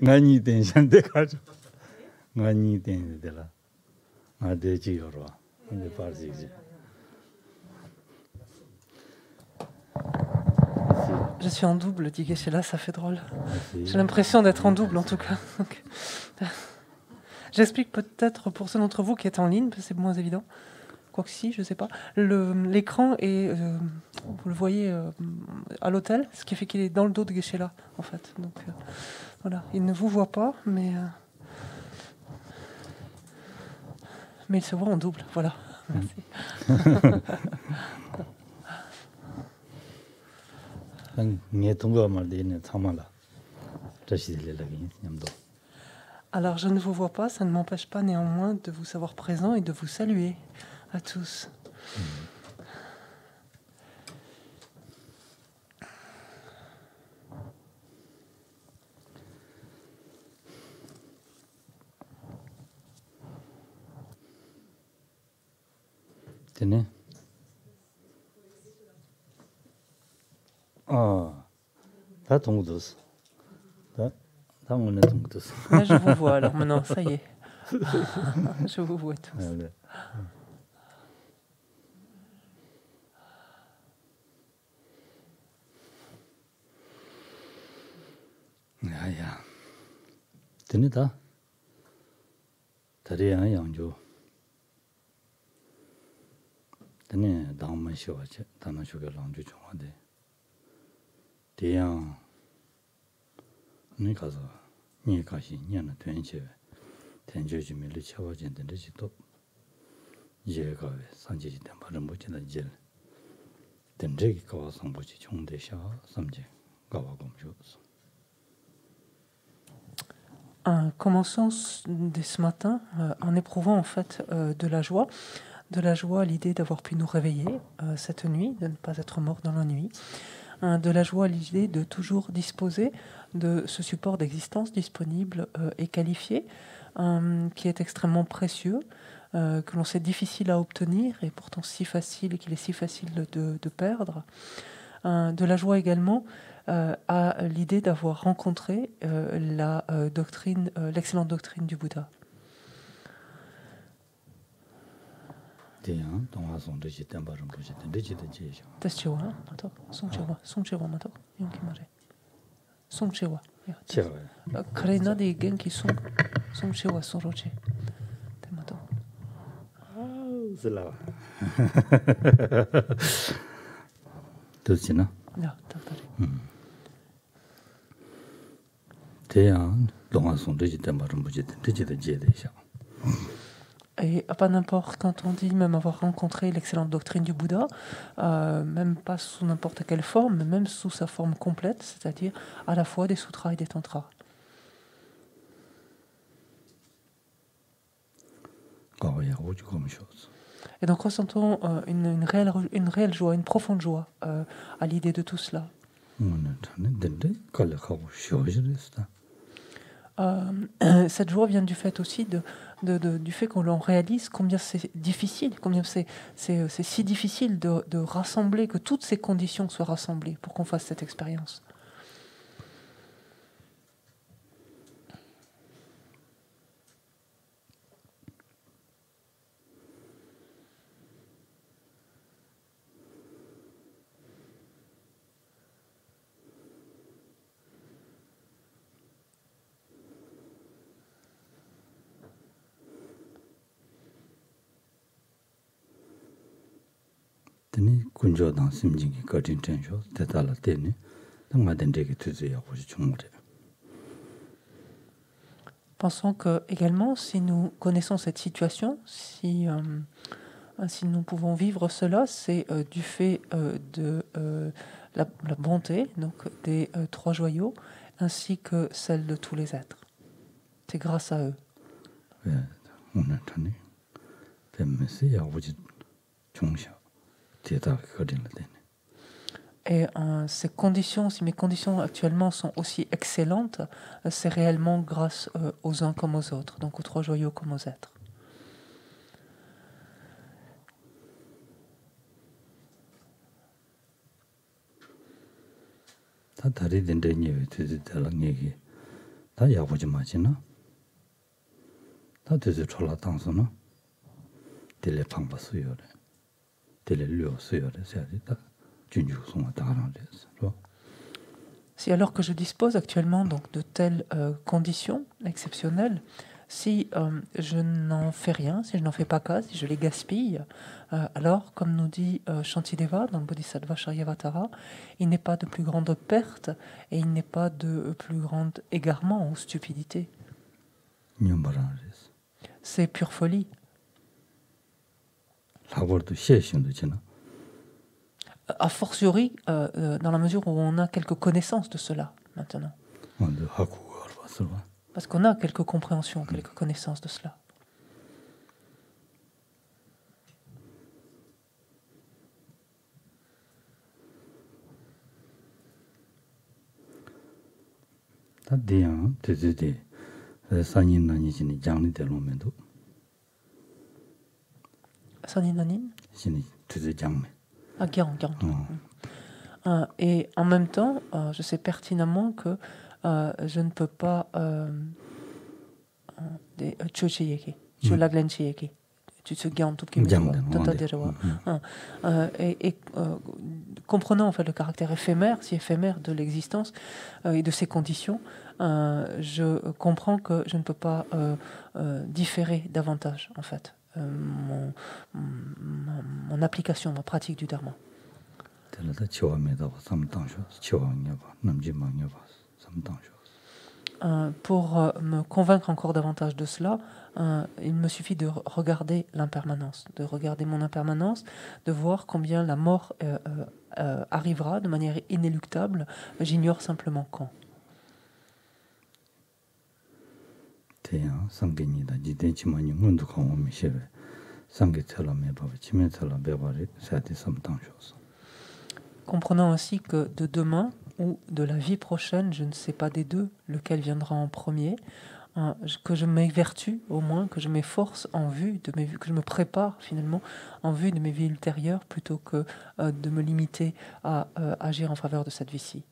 ngani tension de ka ngani ten de la ma de ji yo ro de par ji Je suis en double, dit Geshe-la, ça fait drôle. J'ai l'impression d'être en double en tout cas. Donc, j'explique peut-être pour ceux d'entre vous qui êtes en ligne, parce que c'est moins évident. Quoique si, je ne sais pas. L'écran est, vous le voyez à l'hôtel, ce qui fait qu'il est dans le dos de Geshe-la, en fait. Donc voilà, il ne vous voit pas, mais il se voit en double. Voilà. Merci. Alors je ne vous vois pas, ça ne m'empêche pas néanmoins de vous savoir présent et de vous saluer à tous. Tenez. Ah, ça tombe tous. Ça on est tombe tous. Là je vous vois alors maintenant, ça y est. Je vous vois tous. Ya. Tenez ta. Tari yang jo. Tenez dans ma show, dans ma show que l'ange chong de. Tiang. Ni ka zo. Ni ka shi ni na tuen che. Ten je ji mi le che wa jin de ji to. Ye ga we san ji de ba ren bo ji de ji. Den je ki ka wa sang bo ji chong de sha sam je. Ga wa gom shu. Commençons dès ce matin en éprouvant en fait de la joie à l'idée d'avoir pu nous réveiller cette nuit, de ne pas être mort dans la nuit, de la joie à l'idée de toujours disposer de ce support d'existence disponible et qualifié, qui est extrêmement précieux, que l'on sait difficile à obtenir et pourtant si facile et qu'il est si facile de perdre. De la joie également à l'idée d'avoir rencontré la doctrine, l'excellente doctrine du Bouddha. Et pas n'importe quand on dit même avoir rencontré l'excellente doctrine du Bouddha, même pas sous n'importe quelle forme, mais même sous sa forme complète, c'est-à-dire à la fois des sutras et des tantras. Et donc ressentons une réelle joie, une profonde joie à l'idée de tout cela. Cette joie vient du fait aussi du fait qu'on réalise combien c'est difficile, combien c'est si difficile de rassembler, que toutes ces conditions soient rassemblées pour qu'on fasse cette expérience. Pensons que également, si nous connaissons cette situation, si nous pouvons vivre cela, c'est du fait de la bonté, donc des trois joyaux, ainsi que celle de tous les êtres. C'est grâce à eux. Et ces conditions, si mes conditions actuellement sont aussi excellentes, c'est réellement grâce aux uns comme aux autres, donc aux trois joyaux comme aux êtres. 다 야보지 마지나 다 되지 졸라 당서나 딜레 방바 수요래 딜레 료 수요래 세야다 준주 송아 다라래서 Si alors que je dispose actuellement donc de telles conditions exceptionnelles, si je n'en fais rien, si je n'en fais pas cas, si je les gaspille, alors, comme nous dit Shantideva dans le Bodhisattva Charyavatara, il n'est pas de plus grande perte et il n'est pas de plus grand égarement ou stupidité. C'est pure folie. A fortiori, dans la mesure où on a quelques connaissances de cela maintenant. Parce qu'on a quelques compréhensions, quelques connaissances de cela. Saninanin? Et en même temps, je sais pertinemment que je ne peux pas comprenant en fait le caractère éphémère, si éphémère de l'existence et de ses conditions, je comprends que je ne peux pas différer davantage en fait mon application, ma pratique du dharma. Pour me convaincre encore davantage de cela, il me suffit de regarder l'impermanence, de regarder mon impermanence, de voir combien la mort arrivera de manière inéluctable, j'ignore simplement quand. Comprenant ainsi que de demain ou de la vie prochaine, je ne sais pas des deux lequel viendra en premier, que je m'évertue au moins, que je m'efforce en vue de mes vies, que je me prépare finalement en vue de mes vies ultérieures plutôt que de me limiter à agir en faveur de cette vie-ci.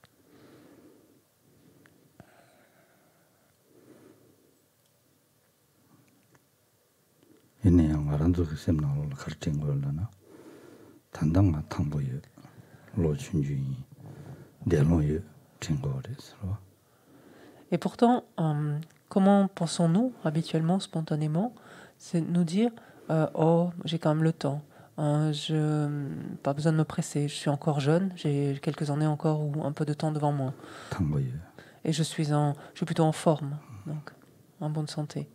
Et pourtant, comment pensons-nous habituellement, spontanément? C'est nous dire oh, j'ai quand même le temps, pas besoin de me presser, je suis encore jeune, j'ai quelques années encore ou un peu de temps devant moi. Et je suis plutôt en forme, donc en bonne santé.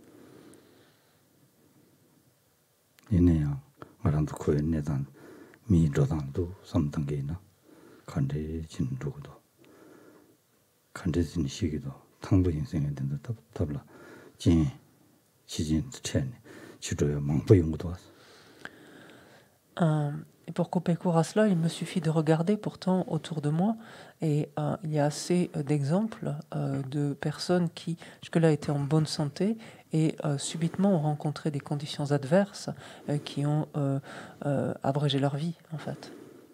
Et pour couper court à cela, il me suffit de regarder pourtant autour de moi et il y a assez d'exemples de personnes qui jusque-là étaient en bonne santé et subitement ont rencontré des conditions adverses qui ont abrégé leur vie en fait,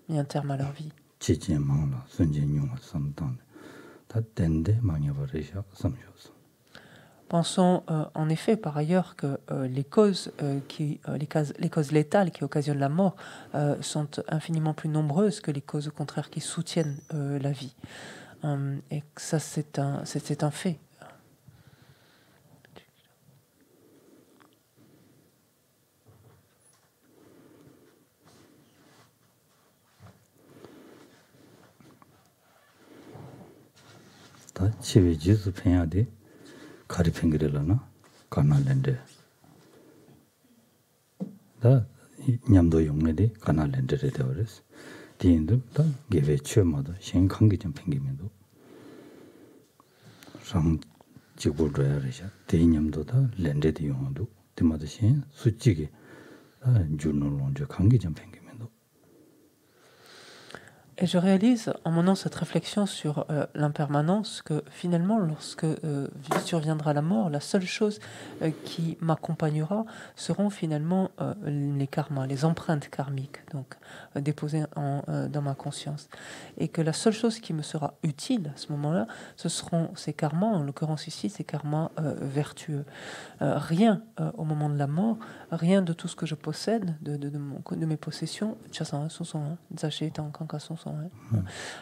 mis un terme à leur vie. Pensons en effet par ailleurs que les causes létales qui occasionnent la mort sont infiniment plus nombreuses que les causes au contraire qui soutiennent la vie. Et ça c'est un fait. 가리팽기를나 가나랜데 다 냠도 용내디 가나랜데에 되어res 디인도 다 게베 취마도 신강기 좀 팽기면도 상 지구로야르샤 대념도 다 랜데디 용도 디마도 신 수직이 다 준노론저 강기 좀 팽기면도 Et je réalise, en menant cette réflexion sur l'impermanence, que finalement, lorsque surviendra la mort, la seule chose qui m'accompagnera seront finalement les karmas, les empreintes karmiques, donc déposées dans ma conscience. Et que la seule chose qui me sera utile à ce moment-là, ce seront ces karmas, en l'occurrence ici, ces karmas vertueux. Rien au moment de la mort, rien de tout ce que je possède, de mes possessions,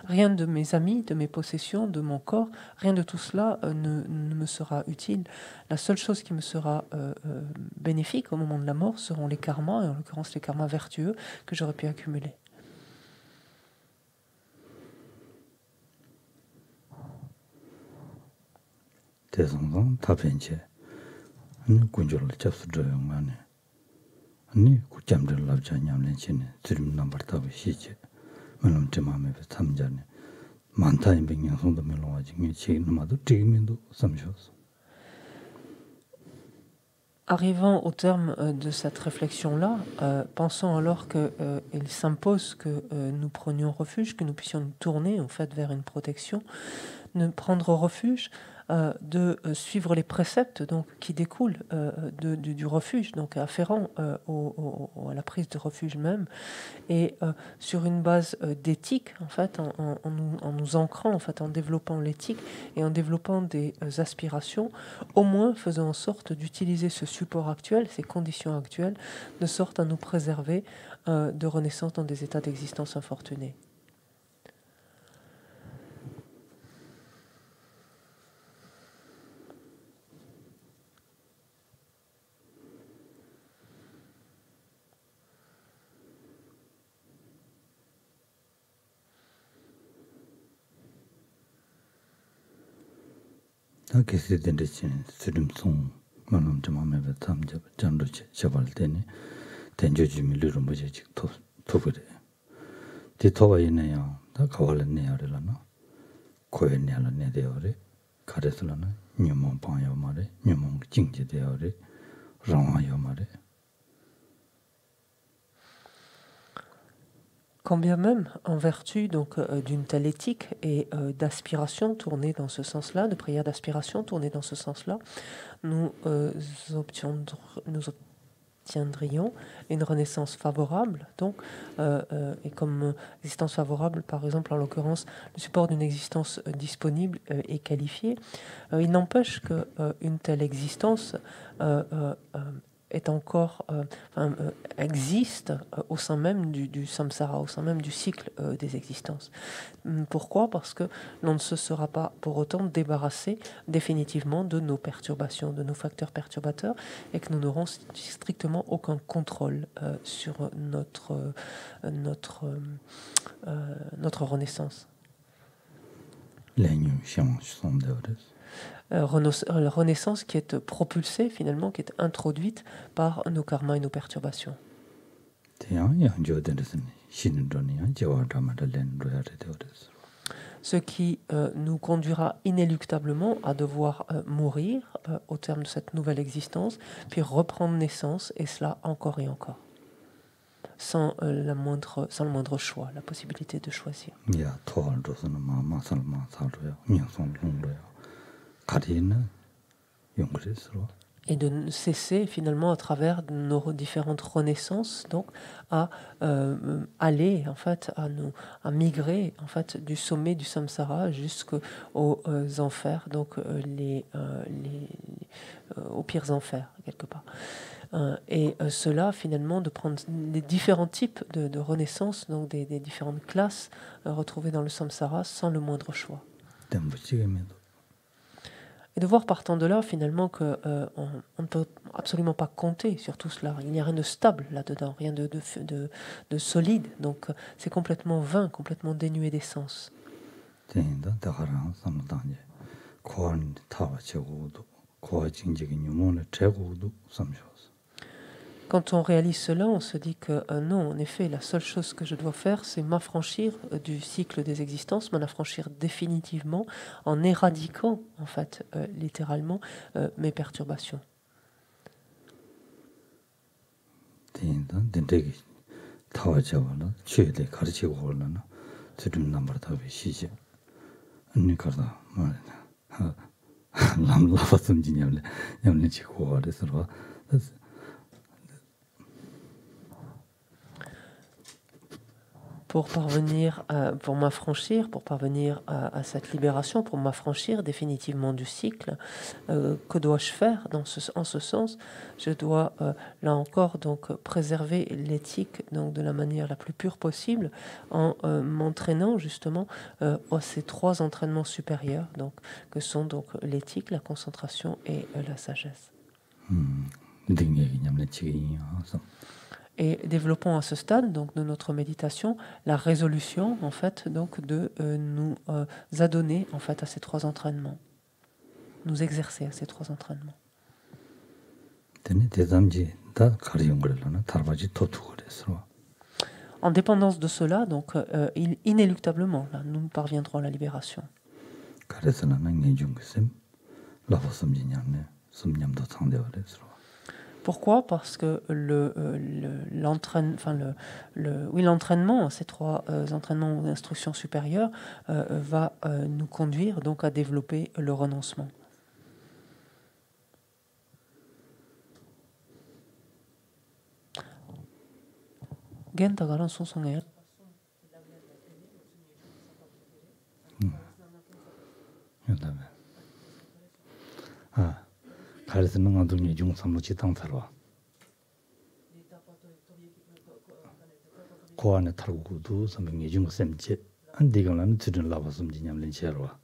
rien de mes amis, de mes possessions, de mon corps, rien de tout cela ne me sera utile. La seule chose qui me sera bénéfique au moment de la mort seront les karmas, et en l'occurrence les karmas vertueux que j'aurais pu accumuler. Arrivant au terme de cette réflexion-là, pensons alors qu'il s'impose que nous prenions refuge, que nous puissions nous tourner en fait vers une protection, de prendre refuge, de suivre les préceptes donc, qui découlent du refuge, donc afférents à la prise de refuge même, et sur une base d'éthique, en fait, en nous ancrant, en fait, en développant l'éthique et en développant des aspirations, au moins faisant en sorte d'utiliser ce support actuel, ces conditions actuelles, de sorte à nous préserver de renaissance dans des états d'existence infortunés. Quand bien même, en vertu donc d'une telle éthique et d'aspiration tournée dans ce sens-là, de prière d'aspiration tournée dans ce sens-là, nous obtiendrions une renaissance favorable, donc, et comme existence favorable, par exemple, en l'occurrence, le support d'une existence disponible et qualifiée, il n'empêche qu'une telle existence est encore, existe au sein même du samsara, au sein même du cycle des existences. Pourquoi ? Parce que l'on ne se sera pas pour autant débarrassé définitivement de nos perturbations, de nos facteurs perturbateurs, et que nous n'aurons strictement aucun contrôle sur notre renaissance. Renaissance qui est propulsée finalement, qui est introduite par nos karmas et nos perturbations. Ce qui nous conduira inéluctablement à devoir mourir au terme de cette nouvelle existence, puis reprendre naissance, et cela encore et encore, sans le moindre choix, la possibilité de choisir. Et de cesser finalement à travers nos différentes renaissances donc à aller en fait à migrer en fait du sommet du samsara jusqu'aux enfers, donc aux pires enfers quelque part. Et cela finalement de prendre les différents types de renaissances, donc des différentes classes retrouvées dans le samsara sans le moindre choix. Et de voir partant de là, finalement, qu'on ne peut absolument pas compter sur tout cela. Il n'y a rien de stable là-dedans, rien de solide. Donc c'est complètement vain, complètement dénué d'essence. Quand on réalise cela, on se dit que non, en effet, la seule chose que je dois faire, c'est m'affranchir du cycle des existences, m'en affranchir définitivement en éradiquant, en fait, littéralement, mes perturbations. Tsurim number tabi shiji. Ni karda marina. Lam lava sumji nyamle chiko wale sarwa. Pour m'affranchir, pour parvenir à cette libération, pour m'affranchir définitivement du cycle, que dois-je faire en ce sens? Je dois, là encore, donc, préserver l'éthique donc, de la manière la plus pure possible en m'entraînant justement à ces 3 entraînements supérieurs, donc, que sont donc l'éthique, la concentration et la sagesse. Et développons à ce stade donc, de notre méditation la résolution en fait, donc, de nous adonner en fait, à ces 3 entraînements, nous exercer à ces 3 entraînements. En dépendance de cela, donc, inéluctablement, là, nous parviendrons à la libération. Pourquoi? Parce que l'entraînement, ces 3 entraînements d'instruction supérieure, va nous conduire donc à développer le renoncement. 그래서 너가 동네 중삼로치 땅살와 고안에 탈고도 선명이 중샘지 안디가는 들은 라바섬 지냠len 셔와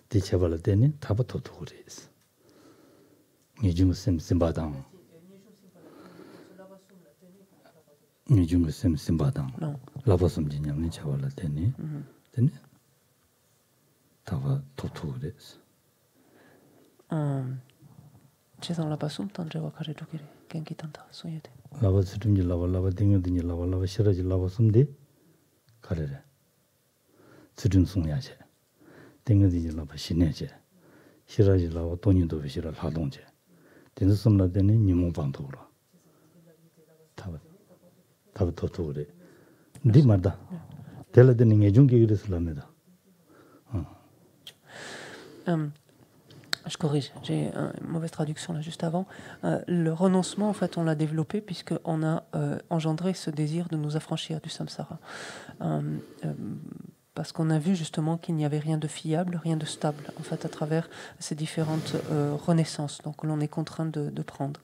디체벌 때니 타부터 도그레스 니중샘 심바당 니중샘 심바당 라바섬 지냠len 셔월 때니 되니 타바 도토그레스 Cesam la basum tanjewa kare dukire genki tanta soyede. Lava situmji lava dingi lava shiraji lava sumdi karere. Situm sungyaje. Dingi lava shineje. Shiraji lava toni dobe shira ladongje. Dingi sumla deni nimu bantogura. Taba totogure. Di marda. Tela deni ngejungi girisulameda. Je corrige, j'ai une mauvaise traduction là juste avant. Le renoncement, en fait, on l'a développé puisqu'on a engendré ce désir de nous affranchir du samsara. Parce qu'on a vu justement qu'il n'y avait rien de fiable, rien de stable, en fait, à travers ces différentes renaissances donc, que l'on est contraint de prendre.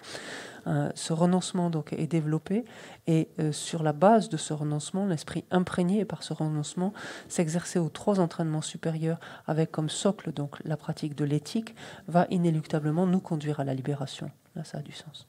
Ce renoncement donc, est développé et sur la base de ce renoncement, l'esprit imprégné par ce renoncement s'exercer aux 3 entraînements supérieurs avec comme socle donc, la pratique de l'éthique va inéluctablement nous conduire à la libération. Là, ça a du sens.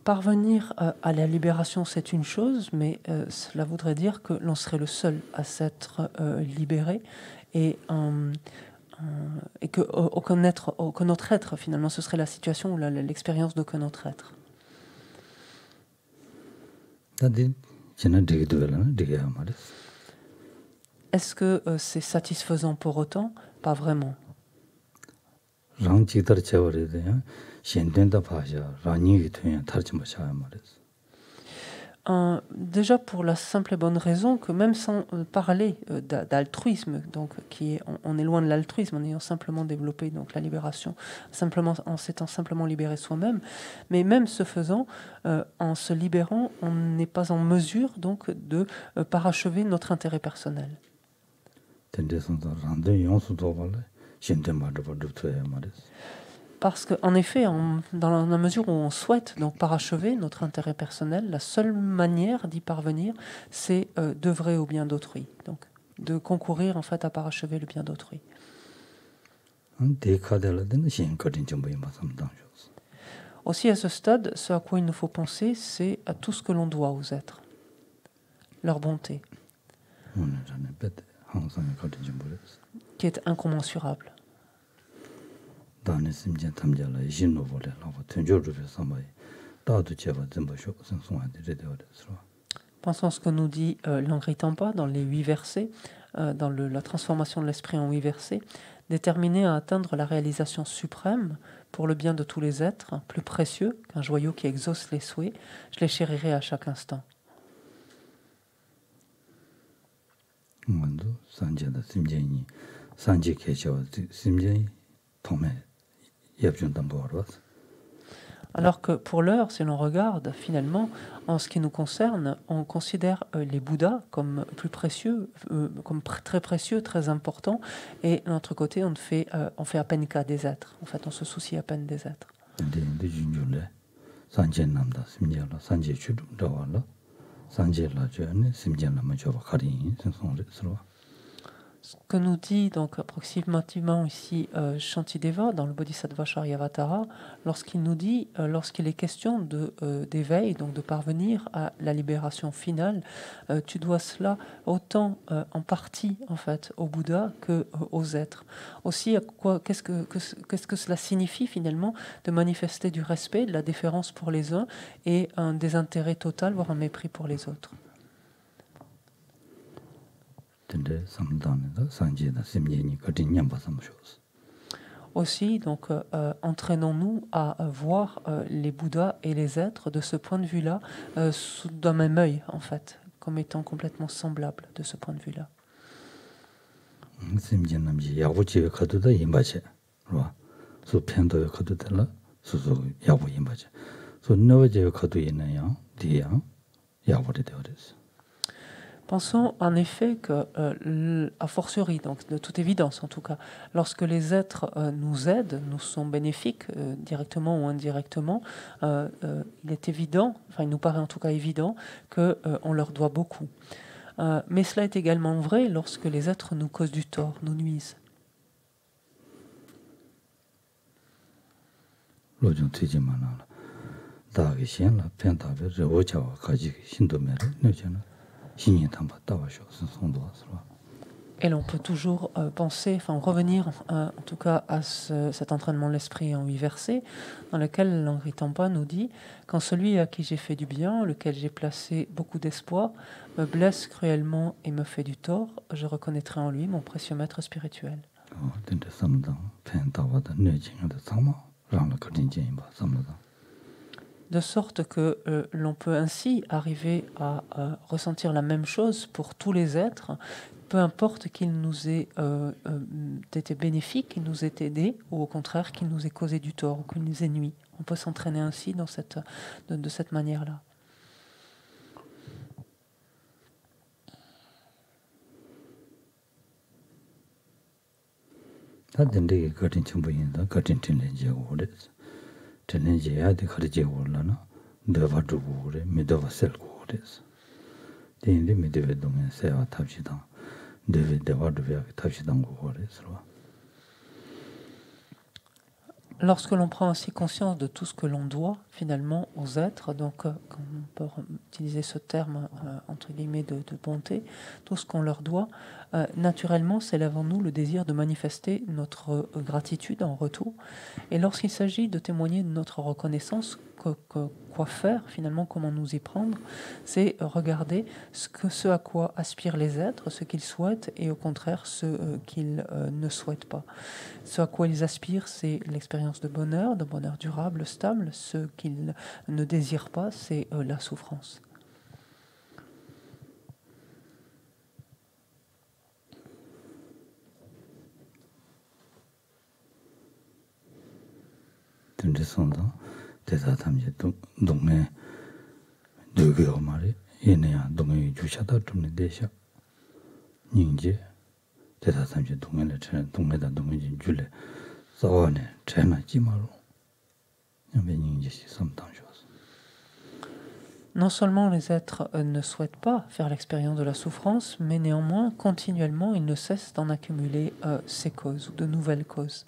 Parvenir à la libération, c'est une chose, mais cela voudrait dire que l'on serait le seul à s'être libéré et qu'aucun autre être, finalement, ce serait la situation ou l'expérience d'aucun autre être. Est-ce que c'est satisfaisant pour autant? Pas vraiment. Déjà pour la simple et bonne raison que même sans parler d'altruisme, donc on est loin de l'altruisme en ayant simplement développé donc la libération, en s'étant simplement libéré soi-même, mais même ce faisant, en se libérant, on n'est pas en mesure donc de parachever notre intérêt personnel. Parce qu'en effet, dans la mesure où on souhaite donc parachever notre intérêt personnel, la seule manière d'y parvenir, c'est d'œuvrer au bien d'autrui, donc de concourir en fait à parachever le bien d'autrui. Aussi à ce stade, ce à quoi il nous faut penser, c'est à tout ce que l'on doit aux êtres, leur bonté, qui est incommensurable. Pensons ce que nous dit Langri-Tampa dans les 8 versets, dans la transformation de l'esprit en 8 versets, déterminé à atteindre la réalisation suprême pour le bien de tous les êtres, plus précieux qu'un joyau qui exauce les souhaits, je les chérirai à chaque instant. Alors que pour l'heure, si l'on regarde finalement, en ce qui nous concerne, on considère les Bouddhas comme plus précieux, très précieux, très importants, et de notre côté, on fait à peine cas des êtres. En fait, on se soucie à peine des êtres. Ce que nous dit donc approximativement ici Shantideva dans le Bodhisattva Charyavatara, lorsqu'il nous dit, lorsqu'il est question d'éveil, donc de parvenir à la libération finale, tu dois cela autant en partie en fait au Bouddha que aux êtres. Aussi, qu'est-ce que cela signifie finalement de manifester du respect, de la déférence pour les uns et un désintérêt total, voire un mépris pour les autres. Aussi, donc, entraînons-nous à voir les Bouddhas et les êtres de ce point de vue-là, d'un même œil, en fait, comme étant complètement semblables de ce point de vue-là. Pensons en effet que, a fortiori, donc de toute évidence en tout cas, lorsque les êtres nous aident, nous sont bénéfiques directement ou indirectement, il est évident, enfin il nous paraît en tout cas évident, qu'on leur doit beaucoup. Mais cela est également vrai lorsque les êtres nous causent du tort, nous nuisent. Et l'on peut toujours penser, enfin revenir en tout cas à cet entraînement de l'esprit en 8 versets, dans lequel Langri-Tampa nous dit « Quand celui à qui j'ai fait du bien, lequel j'ai placé beaucoup d'espoir, me blesse cruellement et me fait du tort, je reconnaîtrai en lui mon précieux maître spirituel. » De sorte que l'on peut ainsi arriver à ressentir la même chose pour tous les êtres, peu importe qu'il nous ait été bénéfique, qu'il nous ait aidé, ou au contraire qu'il nous ait causé du tort, ou qu'il nous ait nui. On peut s'entraîner ainsi de cette manière-là. Lorsque l'on prend ainsi conscience de tout ce que l'on doit finalement aux êtres, donc on peut utiliser ce terme entre guillemets de bonté, tout ce qu'on leur doit, naturellement s'élève en nous le désir de manifester notre gratitude en retour. Et lorsqu'il s'agit de témoigner de notre reconnaissance, quoi faire finalement, comment nous y prendre, c'est regarder ce à quoi aspirent les êtres, ce qu'ils souhaitent et au contraire ce qu'ils ne souhaitent pas. Ce à quoi ils aspirent, c'est l'expérience de bonheur durable, stable. Ce qu'ils ne désirent pas, c'est la souffrance. Non seulement les êtres ne souhaitent pas faire l'expérience de la souffrance, mais néanmoins, continuellement, ils ne cessent d'en accumuler ces causes ou de nouvelles causes.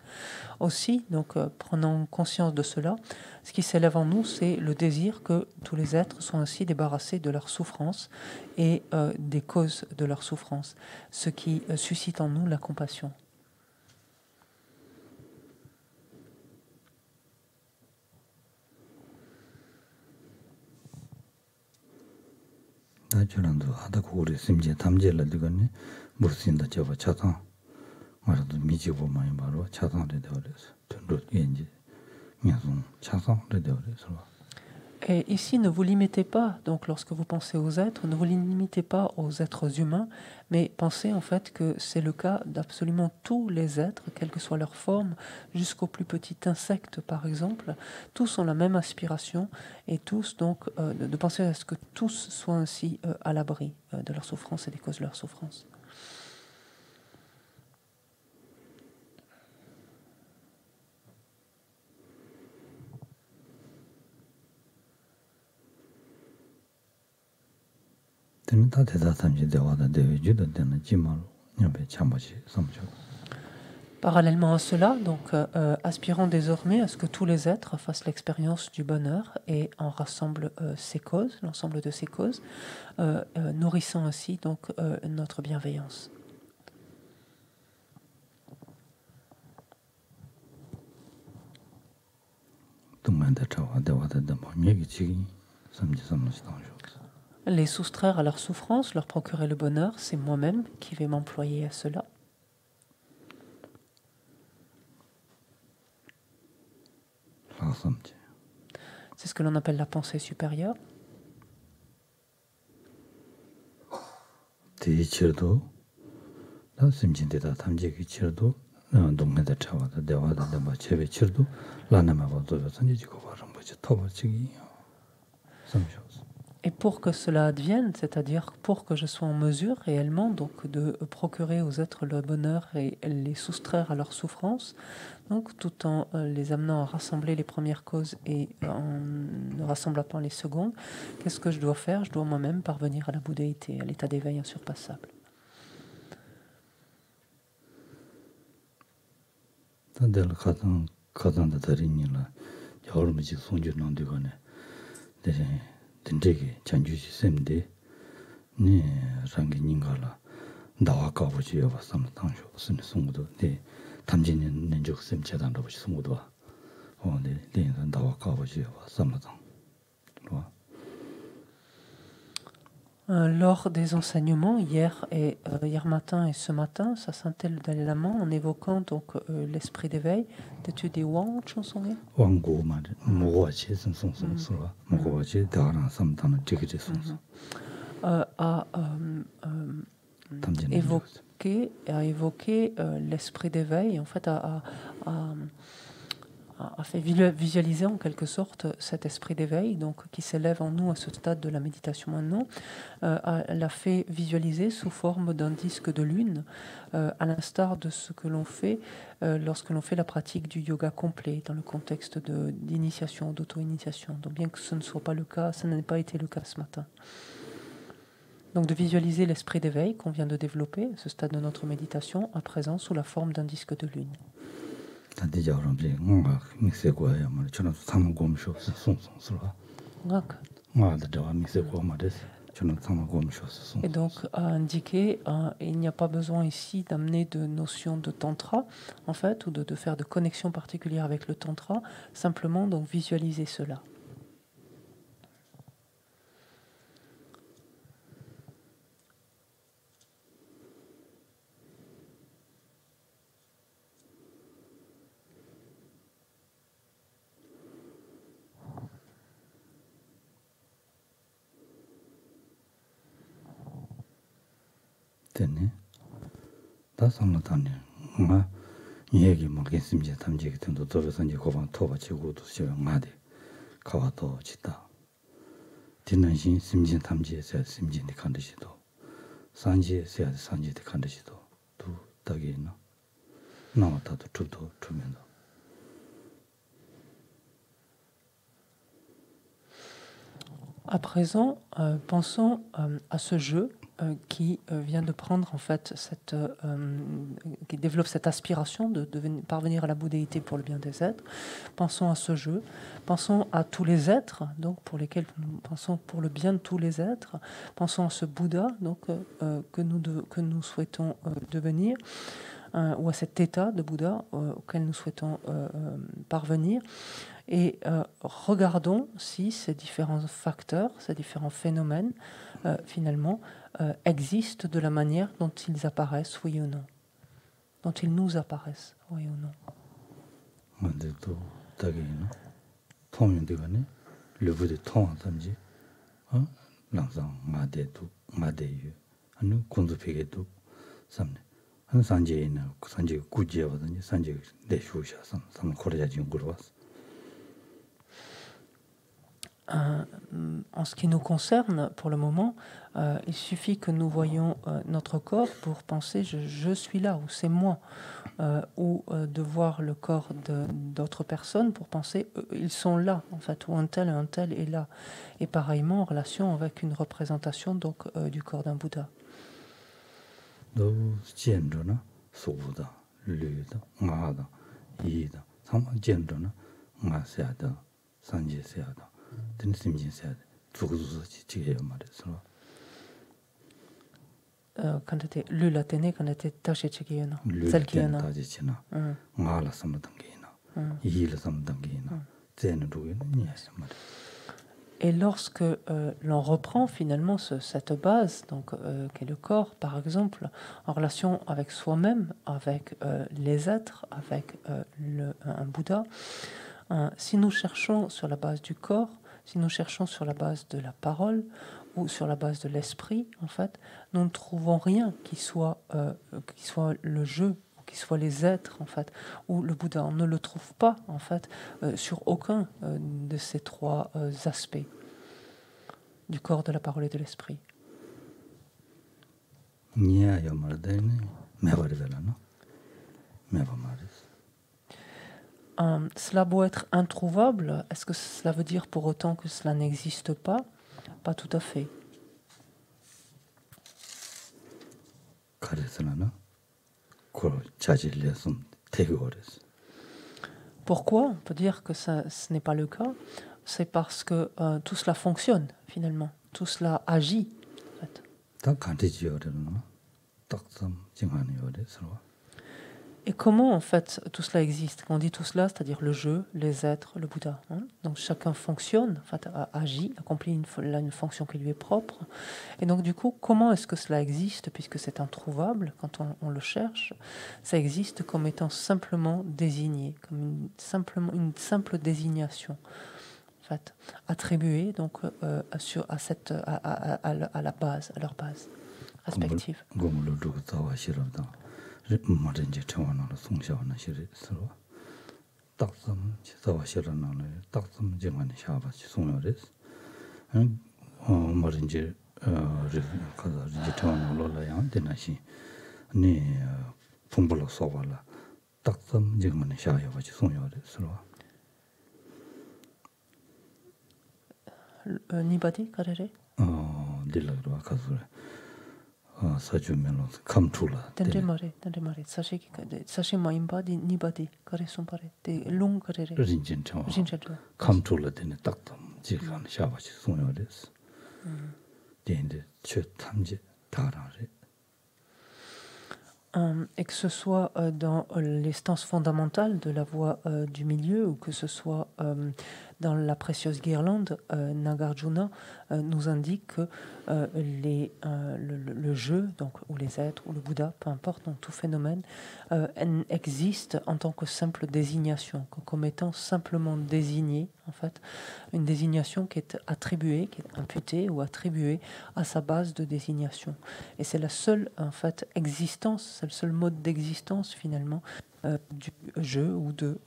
Aussi, donc, prenant conscience de cela, ce qui s'élève en nous, c'est le désir que tous les êtres soient ainsi débarrassés de leur souffrance et des causes de leur souffrance, ce qui suscite en nous la compassion. 다줄란도 하다 고리 심지 담제를 되거니 무슨다 저거 차상 말도 미지고 많이 바로 차상을 되어서 또 이제 그냥 차상을 되어서 Et ici, ne vous limitez pas, donc lorsque vous pensez aux êtres, ne vous limitez pas aux êtres humains, mais pensez en fait que c'est le cas d'absolument tous les êtres, quelle que soit leur forme, jusqu'au plus petit insecte par exemple. Tous ont la même aspiration et tous, donc, de penser à ce que tous soient ainsi à l'abri de leur souffrance et des causes de leur souffrance. Parallèlement à cela, donc, aspirons désormais à ce que tous les êtres fassent l'expérience du bonheur et en rassemblent ses causes, l'ensemble de ses causes, nourrissant ainsi donc notre bienveillance. Les soustraire à leur souffrance, leur procurer le bonheur, c'est moi-même qui vais m'employer à cela. C'est ce que l'on appelle la pensée supérieure. Et pour que cela advienne, c'est-à-dire pour que je sois en mesure réellement donc de procurer aux êtres le bonheur et les soustraire à leur souffrance, donc tout en les amenant à rassembler les premières causes et en ne rassemblant pas les secondes, qu'est-ce que je dois faire? Je dois moi-même parvenir à la bouddhéité, à l'état d'éveil insurpassable. 된대게 전주시 쌤데 네 상기님가라 나와 가보지요 봤으면 당쇼 무슨 송도 네 담진은 nen적 쌤 재단도 보시 송도 네 네는 나와 가보지요 봤으면 Lors des enseignements, hier matin et ce matin, ça sentait le Dalai Lama en évoquant donc l'esprit d'éveil. T'as-tu des Wang chansons? 왕고 말 뭐와지 송송송송라 뭐와지 다른 삼단을 찍게 송송 a évoqué l'esprit d'éveil, en fait, a fait visualiser en quelque sorte cet esprit d'éveil, donc qui s'élève en nous à ce stade de la méditation maintenant, l'a fait visualiser sous forme d'un disque de lune, à l'instar de ce que l'on fait lorsque l'on fait la pratique du yoga complet dans le contexte d'initiation, d'auto-initiation. Donc bien que ce ne soit pas le cas, ça n'a pas été le cas ce matin. Donc de visualiser l'esprit d'éveil qu'on vient de développer, à ce stade de notre méditation, à présent sous la forme d'un disque de lune. Et donc à indiquer, il n'y a pas besoin ici d'amener de notion de tantra, en fait, ou de faire de connexion particulière avec le tantra, simplement donc visualiser cela. 되네. 다 상관없다네. 뭔가 얘기 막 했으면 담지게 된도 더서 이제 고방 토바 치고도 시험하되 가와도 짓다. 디난신 심진 담지에서 심진이 간듯이도 산지에서 산지에 간듯이도 두 딱이나 나왔다도 두도 주면도 À présent, pensons à ce jeu qui vient de prendre en fait qui développe cette aspiration de parvenir à la bouddhéité pour le bien des êtres. Pensons à ce jeu, pensons à tous les êtres, donc pour lesquels nous pensons pour le bien de tous les êtres. Pensons à ce Bouddha donc que nous souhaitons devenir, ou à cet état de Bouddha auquel nous souhaitons parvenir. Et regardons si ces différents facteurs, ces différents phénomènes, finalement, existent de la manière dont ils apparaissent, oui ou non, dont ils nous apparaissent, oui ou non. En ce qui nous concerne, pour le moment, il suffit que nous voyions notre corps pour penser je suis là, ou c'est moi, ou de voir le corps d'autres personnes pour penser ils sont là, en fait, ou un tel est là. Et pareillement en relation avec une représentation donc, du corps d'un Bouddha. Quand était lula tene quand était taché chikiyana celle qui yana et lorsque l'on reprend finalement cette base donc qu'est le corps par exemple en relation avec soi-même avec les êtres avec un Bouddha si nous cherchons sur la base du corps si nous cherchons sur la base de la parole ou sur la base de l'esprit, en fait, nous ne trouvons rien qui soit le jeu, qui soit les êtres, en fait, ou le Bouddha. On ne le trouve pas, en fait, sur aucun de ces trois aspects du corps, de la parole et de l'esprit. Cela doit être introuvable. Est-ce que cela veut dire pour autant que cela n'existe pas? Pas tout à fait. Pourquoi on peut dire que ce n'est pas le cas? C'est parce que tout cela fonctionne, finalement. Tout cela agit, en fait. Et comment, en fait, tout cela existe? Quand on dit tout cela, c'est-à-dire le jeu, les êtres, le Bouddha. Hein? Donc chacun fonctionne, en fait, agit, accomplit une fonction qui lui est propre. Et donc, du coup, comment est-ce que cela existe, puisque c'est introuvable quand on le cherche? Ça existe comme étant simplement désigné, comme une simple désignation, en fait, attribuée donc, à la base, à leur base respective. Nibadi, karere? Tendre mare. Sashi maimba di nibadi, kare sompare. De lung karere. Rinchen come to let in a doctor, Jikan Shabachi Sunyoris. Dende Chutamji Tarare. Et que ce soit dans les stances fondamentales de la voie du milieu ou que ce soit dans la précieuse guirlande, Nagarjuna nous indique que le jeu, donc, ou les êtres, ou le Bouddha, peu importe, donc tout phénomène, existe en tant que simple désignation, comme étant simplement désigné, en fait, une désignation qui est attribuée, qui est imputée ou attribuée à sa base de désignation. Et c'est la seule, en fait, existence, c'est le seul mode d'existence, finalement, du jeu ou de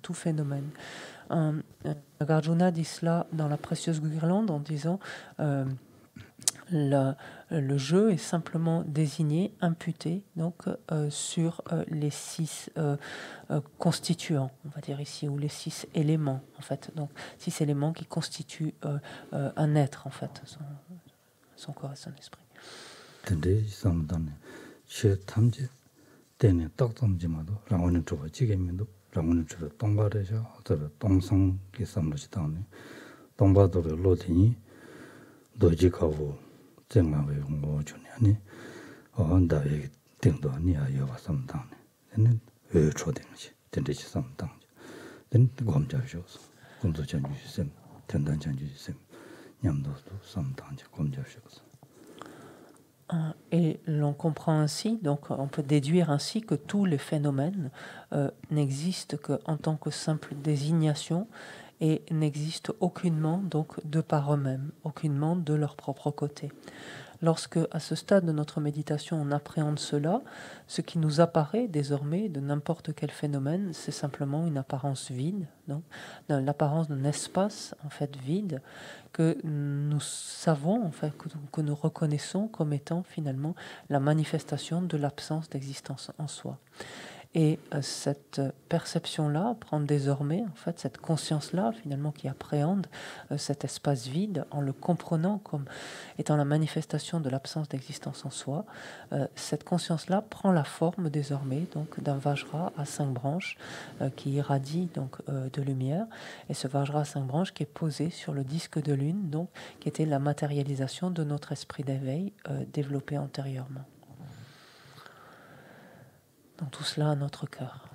tout phénomène. Nagarjuna dit cela dans la précieuse guirlande en disant le jeu est simplement désigné, imputé donc sur les 6 constituants, on va dire ici, ou les 6 éléments en fait, donc 6 éléments qui constituent un être en fait, son corps et son esprit. 라고는 주로 동바래죠. 저 동성 기삼로지 다음에 동바도를 로티니 도지가고 정말에 뭐 주냐니 언다에 등도 아니야 여와 삼당네. 얘는 왜 초등지 된대지 삼당. 된 검자셔서 군도 전주 쌤 전단 전주 쌤 냠도도 삼단지 검자셔서 Et l'on comprend ainsi, donc on peut déduire ainsi que tous les phénomènes n'existent qu'en tant que simple désignation et n'existent aucunement donc de par eux-mêmes, aucunement de leur propre côté. Lorsque, à ce stade de notre méditation, on appréhende cela, ce qui nous apparaît désormais de n'importe quel phénomène, c'est simplement une apparence vide, donc l'apparence d'un espace en fait vide que nous savons, en fait, que nous reconnaissons comme étant finalement la manifestation de l'absence d'existence en soi. Et cette perception-là prend désormais, en fait, cette conscience-là, finalement, qui appréhende cet espace vide en le comprenant comme étant la manifestation de l'absence d'existence en soi. Cette conscience-là prend la forme désormais donc d'un Vajra à 5 branches qui irradie donc de lumière. Et ce Vajra à 5 branches qui est posé sur le disque de lune, donc qui était la matérialisation de notre esprit d'éveil développé antérieurement. Donc tout cela à notre cœur.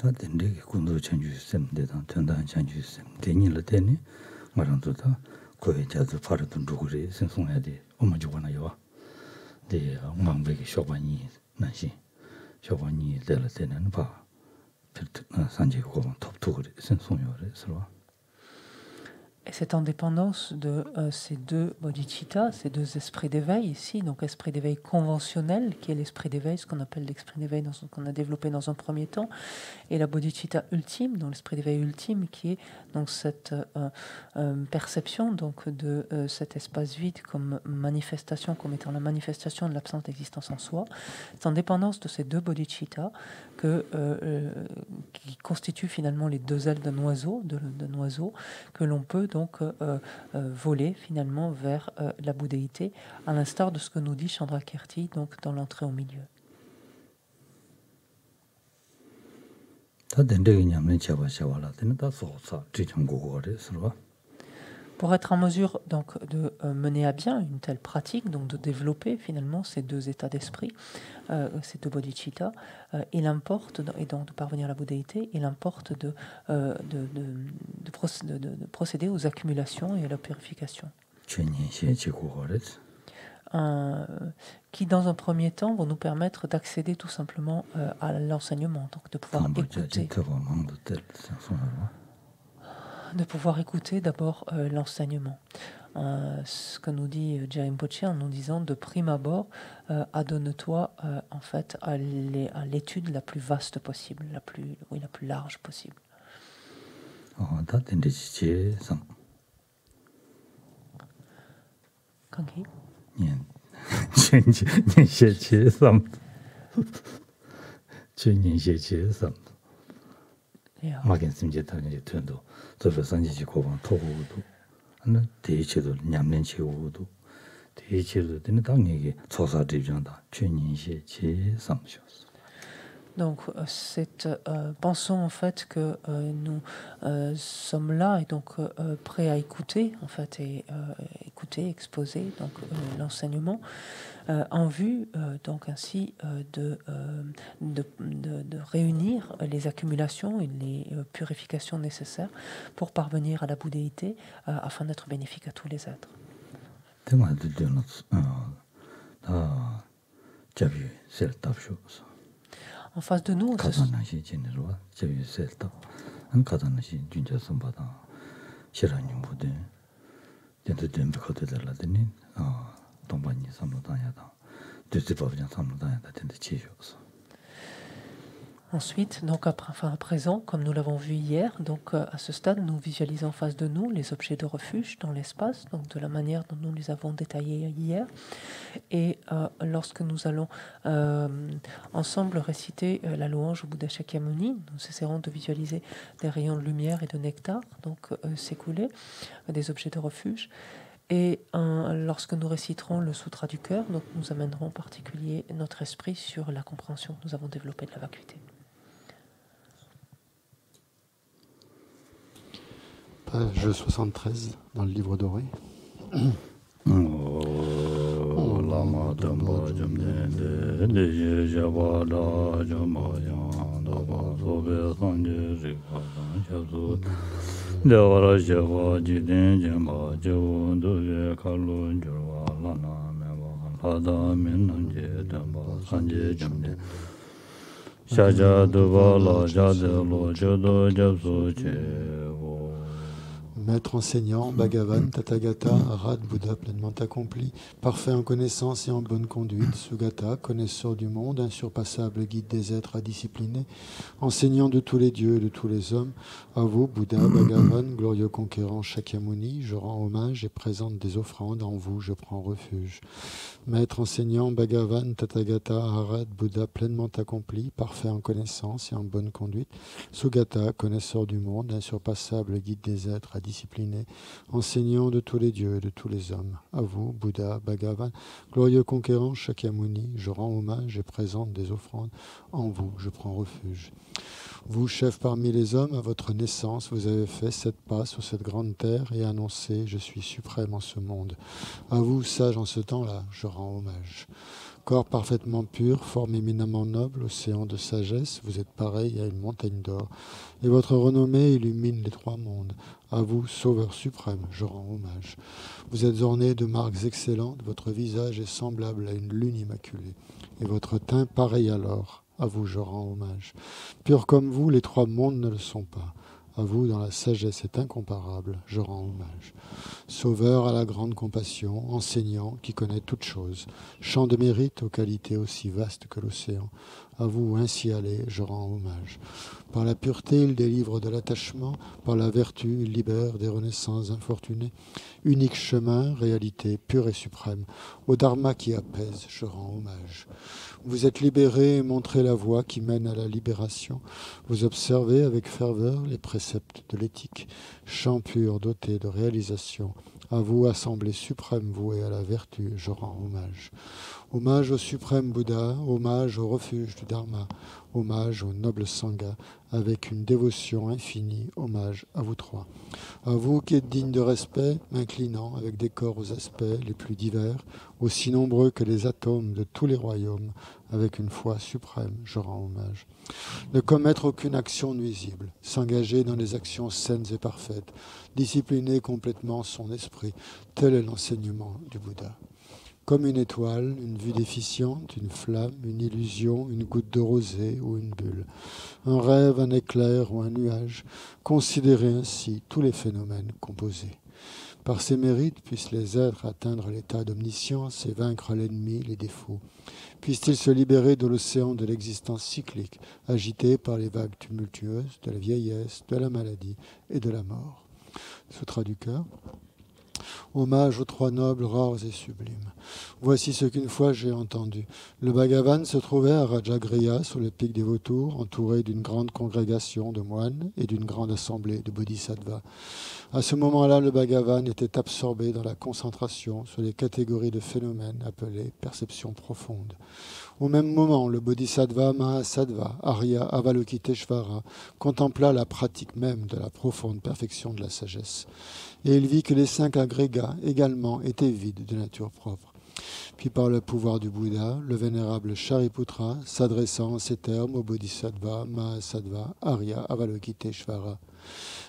다 된데 군도 전주 쌤 대단 전단 전주 쌤 대니를 대니 말한도다 거의 자주 파르던 누구리 생성해야 돼 엄마 좋아나요 네 망백이 쇼바니 나시 쇼바니 될 때는 봐 산지고 톱투그리 생성요래 서로. Et cette indépendance de ces deux bodhicittas, ces deux esprits d'éveil ici, donc esprit d'éveil conventionnel, qui est l'esprit d'éveil, ce qu'on appelle l'esprit d'éveil qu'on a développé dans un premier temps, et la bodhicitta ultime, donc l'esprit d'éveil ultime, qui est donc cette perception donc de cet espace vide comme manifestation, comme étant la manifestation de l'absence d'existence en soi. Cette indépendance de ces deux bodhicittas qui constituent finalement les deux ailes d'un oiseau, que l'on peut donc voler finalement vers la bouddhéité, à l'instar de ce que nous dit Chandrakirti donc dans l'entrée au milieu. Pour être en mesure donc de mener à bien une telle pratique, donc de développer finalement ces deux états d'esprit, ces deux bodhicittas, il importe, et donc de parvenir à la bouddhéité, il importe de procéder aux accumulations et à la purification. Qui dans un premier temps vont nous permettre d'accéder tout simplement à l'enseignement, donc de pouvoir écouter d'abord l'enseignement. Ce que nous dit Rinpoche en nous disant de prime abord, adonne-toi en fait à l'étude la plus vaste possible, la plus large possible. Kanki? Donc, pensons en fait que nous sommes là et donc prêts à écouter en fait et écouter, exposer donc l'enseignement en vue donc ainsi de réunir les accumulations et les purifications nécessaires pour parvenir à la bouddhéité afin d'être bénéfique à tous les êtres. En face de nous, Ensuite, donc à présent, comme nous l'avons vu hier, donc à ce stade, nous visualisons en face de nous les objets de refuge dans l'espace, donc de la manière dont nous les avons détaillés hier. Et lorsque nous allons ensemble réciter la louange au Bouddha Shakyamuni, nous essaierons de visualiser des rayons de lumière et de nectar, donc s'écouler, des objets de refuge. Et lorsque nous réciterons le Sutra du cœur, donc nous amènerons en particulier notre esprit sur la compréhension que nous avons développée de la vacuité. Page 73 dans le livre doré. Lama Dhamma Jamdende, Deje Java Da Jama Yang, Dava Sobe Sanje Rikha Shasu, Devara Java Jiden Jama Javu, Dove Kalu Jurva Lana Meva, Lada Minanje Dhamma Sanje Jamde, Shaja Duva La Jade Lo Jodo Japsu Chevo. Maître enseignant, Bhagavan, Tathagata, Arhat, Bouddha pleinement accompli, parfait en connaissance et en bonne conduite, Sugata, connaisseur du monde, insurpassable guide des êtres à discipliner, enseignant de tous les dieux et de tous les hommes, à vous, Bouddha, Bhagavan, glorieux conquérant Shakyamuni, je rends hommage et présente des offrandes, en vous je prends refuge. Maître enseignant, Bhagavan, Tathagata, Arhat, Bouddha pleinement accompli, parfait en connaissance et en bonne conduite, Sugata, connaisseur du monde, insurpassable guide des êtres à discipliné, enseignant de tous les dieux et de tous les hommes. À vous, Bouddha, Bhagavan, glorieux conquérant Shakyamuni, je rends hommage et présente des offrandes. En vous, je prends refuge. Vous, chef parmi les hommes, à votre naissance, vous avez fait 7 pas sur cette grande terre et annoncé « Je suis suprême en ce monde ». À vous, sage en ce temps-là, je rends hommage. Corps parfaitement pur, forme éminemment noble, océan de sagesse, vous êtes pareil à une montagne d'or. Et votre renommée illumine les 3 mondes. À vous, sauveur suprême, je rends hommage. Vous êtes orné de marques excellentes, votre visage est semblable à une lune immaculée. Et votre teint pareil à l'or. À vous, je rends hommage. Pur comme vous, les 3 mondes ne le sont pas. À vous, dans la sagesse est incomparable, je rends hommage. Sauveur à la grande compassion, enseignant qui connaît toutes choses, champ de mérite aux qualités aussi vastes que l'océan. À vous, ainsi allez, je rends hommage. Par la pureté, il délivre de l'attachement, par la vertu, il libère des renaissances infortunées. Unique chemin, réalité pure et suprême, au dharma qui apaise, je rends hommage. Vous êtes libérés et montrez la voie qui mène à la libération. Vous observez avec ferveur les préceptes de l'éthique, champ pur doté de réalisation. À vous, assemblée suprême vouée à la vertu, je rends hommage. Hommage au suprême Bouddha, hommage au refuge du Dharma, hommage au noble Sangha, avec une dévotion infinie, hommage à vous 3. À vous qui êtes dignes de respect, m'inclinant avec des corps aux aspects les plus divers, aussi nombreux que les atomes de tous les royaumes, avec une foi suprême, je rends hommage. Ne commettre aucune action nuisible, s'engager dans les actions saines et parfaites, discipliner complètement son esprit, tel est l'enseignement du Bouddha. Comme une étoile, une vue déficiente, une flamme, une illusion, une goutte de rosée ou une bulle, un rêve, un éclair ou un nuage, considérez ainsi tous les phénomènes composés. Par ces mérites, puissent les êtres atteindre l'état d'omniscience et vaincre l'ennemi, les défauts. Puissent-ils se libérer de l'océan de l'existence cyclique, agité par les vagues tumultueuses de la vieillesse, de la maladie et de la mort. Sutra du cœur. Hommage aux 3 nobles, rares et sublimes. Voici ce qu'une fois j'ai entendu. Le Bhagavan se trouvait à Rajagriha, sur le pic des vautours, entouré d'une grande congrégation de moines et d'une grande assemblée de bodhisattvas. À ce moment-là, le Bhagavan était absorbé dans la concentration sur les catégories de phénomènes appelées perceptions profondes. Au même moment, le bodhisattva Mahasattva, Arya Avalokiteshvara, contempla la pratique même de la profonde perfection de la sagesse. Et il vit que les 5 agrégats également étaient vides de nature propre. Puis par le pouvoir du Bouddha, le vénérable Shariputra, s'adressant en ces termes au bodhisattva Mahasattva, Arya Avalokiteshvara.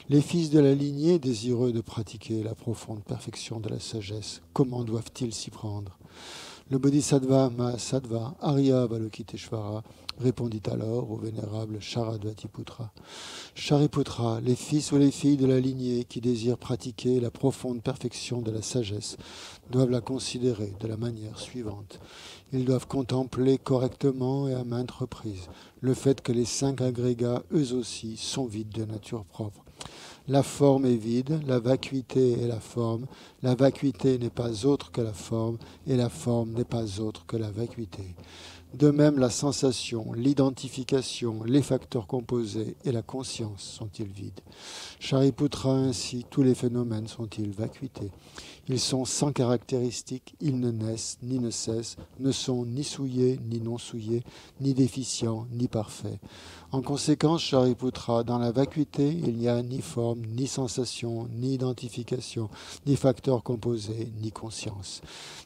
Les fils de la lignée, désireux de pratiquer la profonde perfection de la sagesse, comment doivent-ils s'y prendre ? Le Bodhisattva Mahasattva Arya Avalokiteshvara répondit alors au vénérable Sharadvatiputra. Shariputra, les fils ou les filles de la lignée qui désirent pratiquer la profonde perfection de la sagesse doivent la considérer de la manière suivante. Ils doivent contempler correctement et à maintes reprises le fait que les 5 agrégats, eux aussi, sont vides de nature propre. La forme est vide, la vacuité est la forme, la vacuité n'est pas autre que la forme, et la forme n'est pas autre que la vacuité. De même, la sensation, l'identification, les facteurs composés et la conscience sont-ils vides. Shariputra, ainsi, tous les phénomènes sont-ils vacuités. Ils sont sans caractéristiques, ils ne naissent ni ne cessent, ne sont ni souillés ni non souillés, ni déficients ni parfaits. En conséquence, Shariputra, dans la vacuité, il n'y a ni forme, ni sensation, ni identification, ni facteurs composés, ni conscience.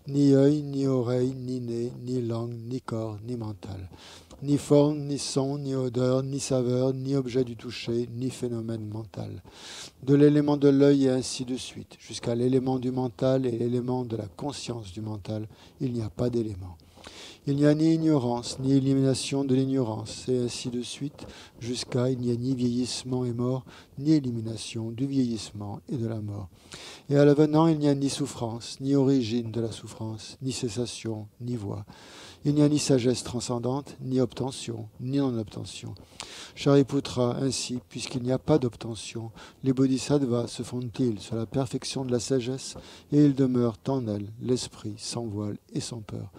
Ni œil, ni oreille, ni nez, ni langue, ni corps, ni mental. Ni forme, ni son, ni odeur, ni saveur, ni objet du toucher, ni phénomène mental. De l'élément de l'œil et ainsi de suite, jusqu'à l'élément du mental et l'élément de la conscience du mental, il n'y a pas d'élément. Il n'y a ni ignorance, ni élimination de l'ignorance, et ainsi de suite, jusqu'à il n'y a ni vieillissement et mort, ni élimination du vieillissement et de la mort. Et à l'avenant, il n'y a ni souffrance, ni origine de la souffrance, ni cessation, ni voie. Il n'y a ni sagesse transcendante, ni obtention, ni non-obtention. Shariputra, ainsi, puisqu'il n'y a pas d'obtention, les bodhisattvas se fondent-ils sur la perfection de la sagesse, et ils demeurent en elles, l'esprit sans voile et sans peur.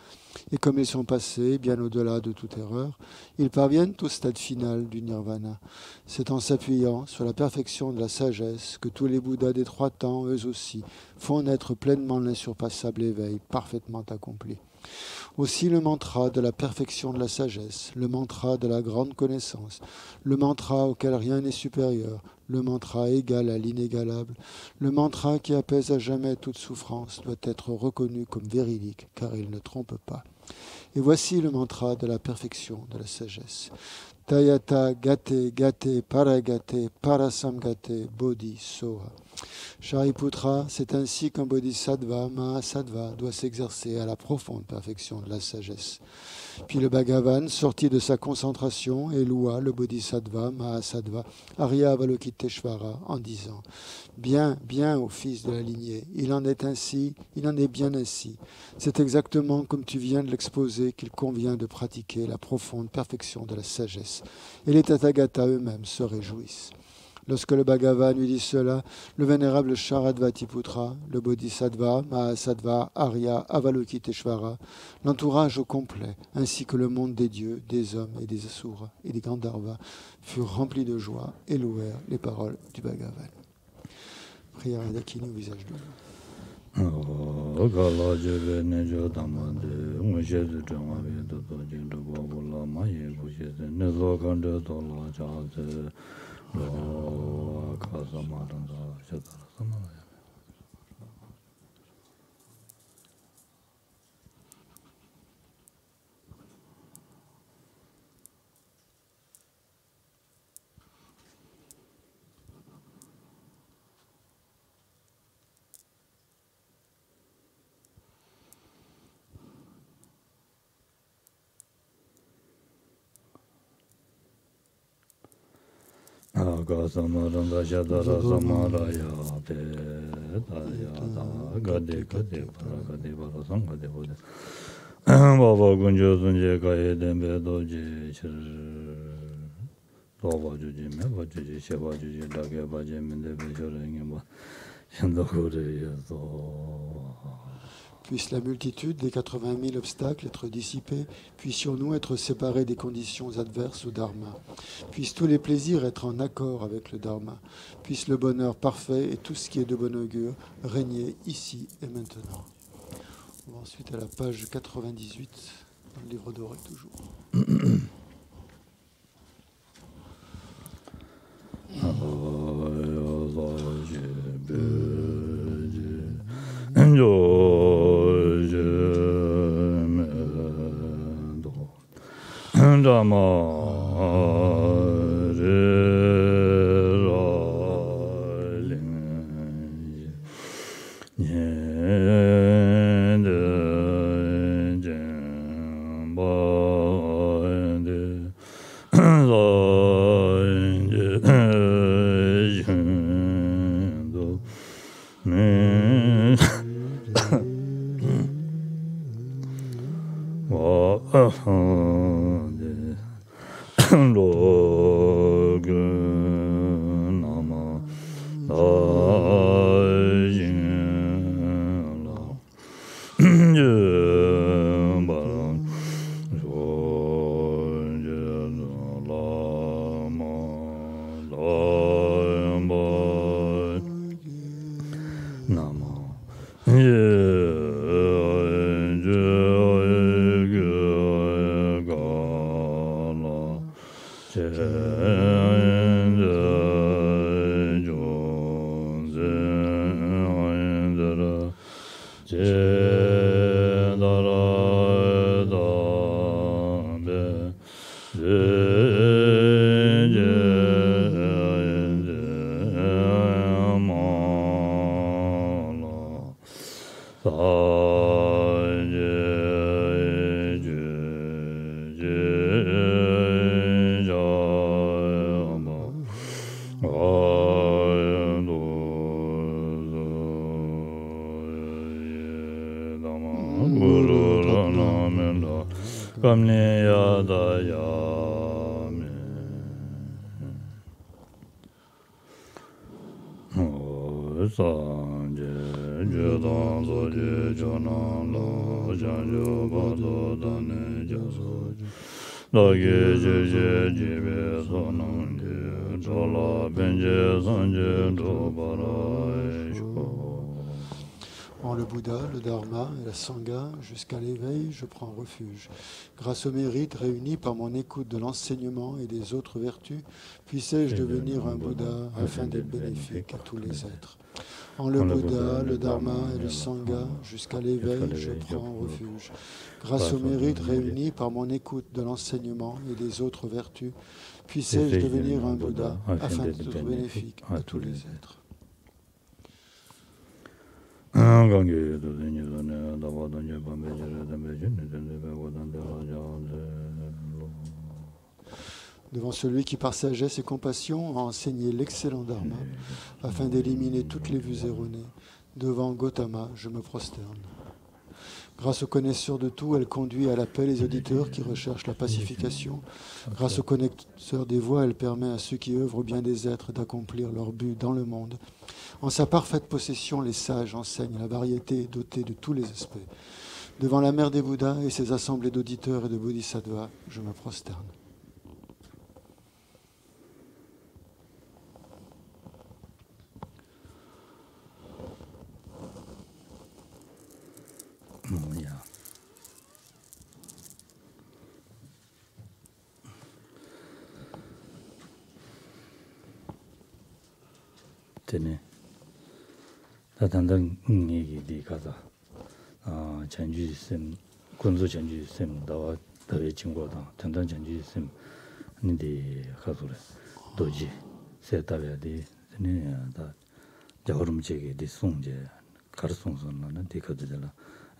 Et comme ils sont passés bien au-delà de toute erreur, ils parviennent au stade final du nirvana. C'est en s'appuyant sur la perfection de la sagesse que tous les Bouddhas des 3 temps, eux aussi, font naître pleinement l'insurpassable éveil parfaitement accompli. Aussi le mantra de la perfection de la sagesse, le mantra de la grande connaissance, le mantra auquel rien n'est supérieur, le mantra égal à l'inégalable, le mantra qui apaise à jamais toute souffrance doit être reconnu comme véridique car il ne trompe pas. Et voici le mantra de la perfection de la sagesse. Tayata gate gate paragate parasamgate bodhi soha. Shariputra, c'est ainsi qu'un bodhisattva, mahasattva, doit s'exercer à la profonde perfection de la sagesse. Puis le Bhagavan sortit de sa concentration et loua le bodhisattva, mahasattva, Arya Avalokiteshvara, en disant « Bien, bien, ô fils de la lignée, il en est ainsi, il en est bien ainsi. C'est exactement comme tu viens de l'exposer qu'il convient de pratiquer la profonde perfection de la sagesse. Et les Tathagatas eux-mêmes se réjouissent. » Lorsque le Bhagavan lui dit cela, le vénérable Sharadvatiputra, le Bodhisattva, Mahasattva, Arya, Avalokiteshvara, l'entourage au complet, ainsi que le monde des dieux, des hommes et des asuras et des Gandharvas, furent remplis de joie et louèrent les paroles du Bhagavan. Prière d'Akini au visage de Agasamaranda Shadara Samaraya Gade Gade Paragade Varasanga Devode Baba Gunjo Sunje Kaye Dembe Doji Chir Doba Juji Meba Juji Sheba Juji Dage Baje Minde Bejorengi Ba Shandokure Yaso. Puisse la multitude des 80 000 obstacles être dissipés, puissions-nous être séparés des conditions adverses au Dharma. Puissent tous les plaisirs être en accord avec le Dharma. Puisse le bonheur parfait et tout ce qui est de bon augure régner ici et maintenant. On va ensuite à la page 98, dans le livre doré toujours. En le Bouddha, le Dharma et la Sangha, jusqu'à l'éveil, je prends refuge. Grâce au mérite réuni par mon écoute de l'enseignement et des autres vertus, puissais-je devenir un Bouddha afin d'être bénéfique à tous les êtres. En le Bouddha, le Dharma et le Sangha, jusqu'à l'éveil, je prends refuge. Grâce au mérite réuni par mon écoute de l'enseignement et des autres vertus, puissais-je devenir un Bouddha afin d'être bénéfique à tous les êtres. Devant celui qui par sagesse et compassion a enseigné l'excellent Dharma afin d'éliminer toutes les vues erronées, devant Gautama, je me prosterne. Grâce aux connaisseurs de tout, elle conduit à la paix les auditeurs qui recherchent la pacification. Grâce aux connaisseurs des voies, elle permet à ceux qui œuvrent au bien des êtres d'accomplir leur but dans le monde. En sa parfaite possession, les sages enseignent la variété dotée de tous les aspects. Devant la mère des Bouddhas et ses assemblées d'auditeurs et de bodhisattvas, je me prosterne. Tene, tatandang ngi di kaza, chanju sim, kunzu chanju sim, dawa dawe chingwa dang, tandang chanju sim, nindi kazure, doji, se tawe di, tene da jawarum chege di sungje, kar sungsun na di kaza jala,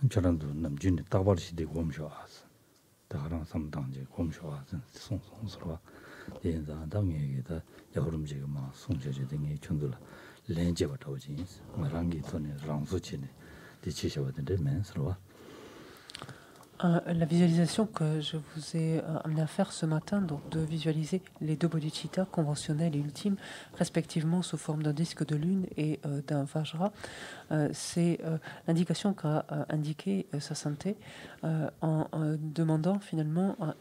charandu namjuni takbar shi di gomsho asa, dakarang samdangje gomsho asa, sungsung surwa, di dangi da jawarum chege ma sungje je dingi chundula, lenje bata ujins, marangi tone rangsu chine, di chisha wadende men surwa. La visualisation que je vous ai amené à faire ce matin, donc de visualiser les deux bodhicittas conventionnels et ultimes, respectivement sous forme d'un disque de lune et d'un vajra, c'est l'indication qu'a indiqué Sasanté en demandant finalement en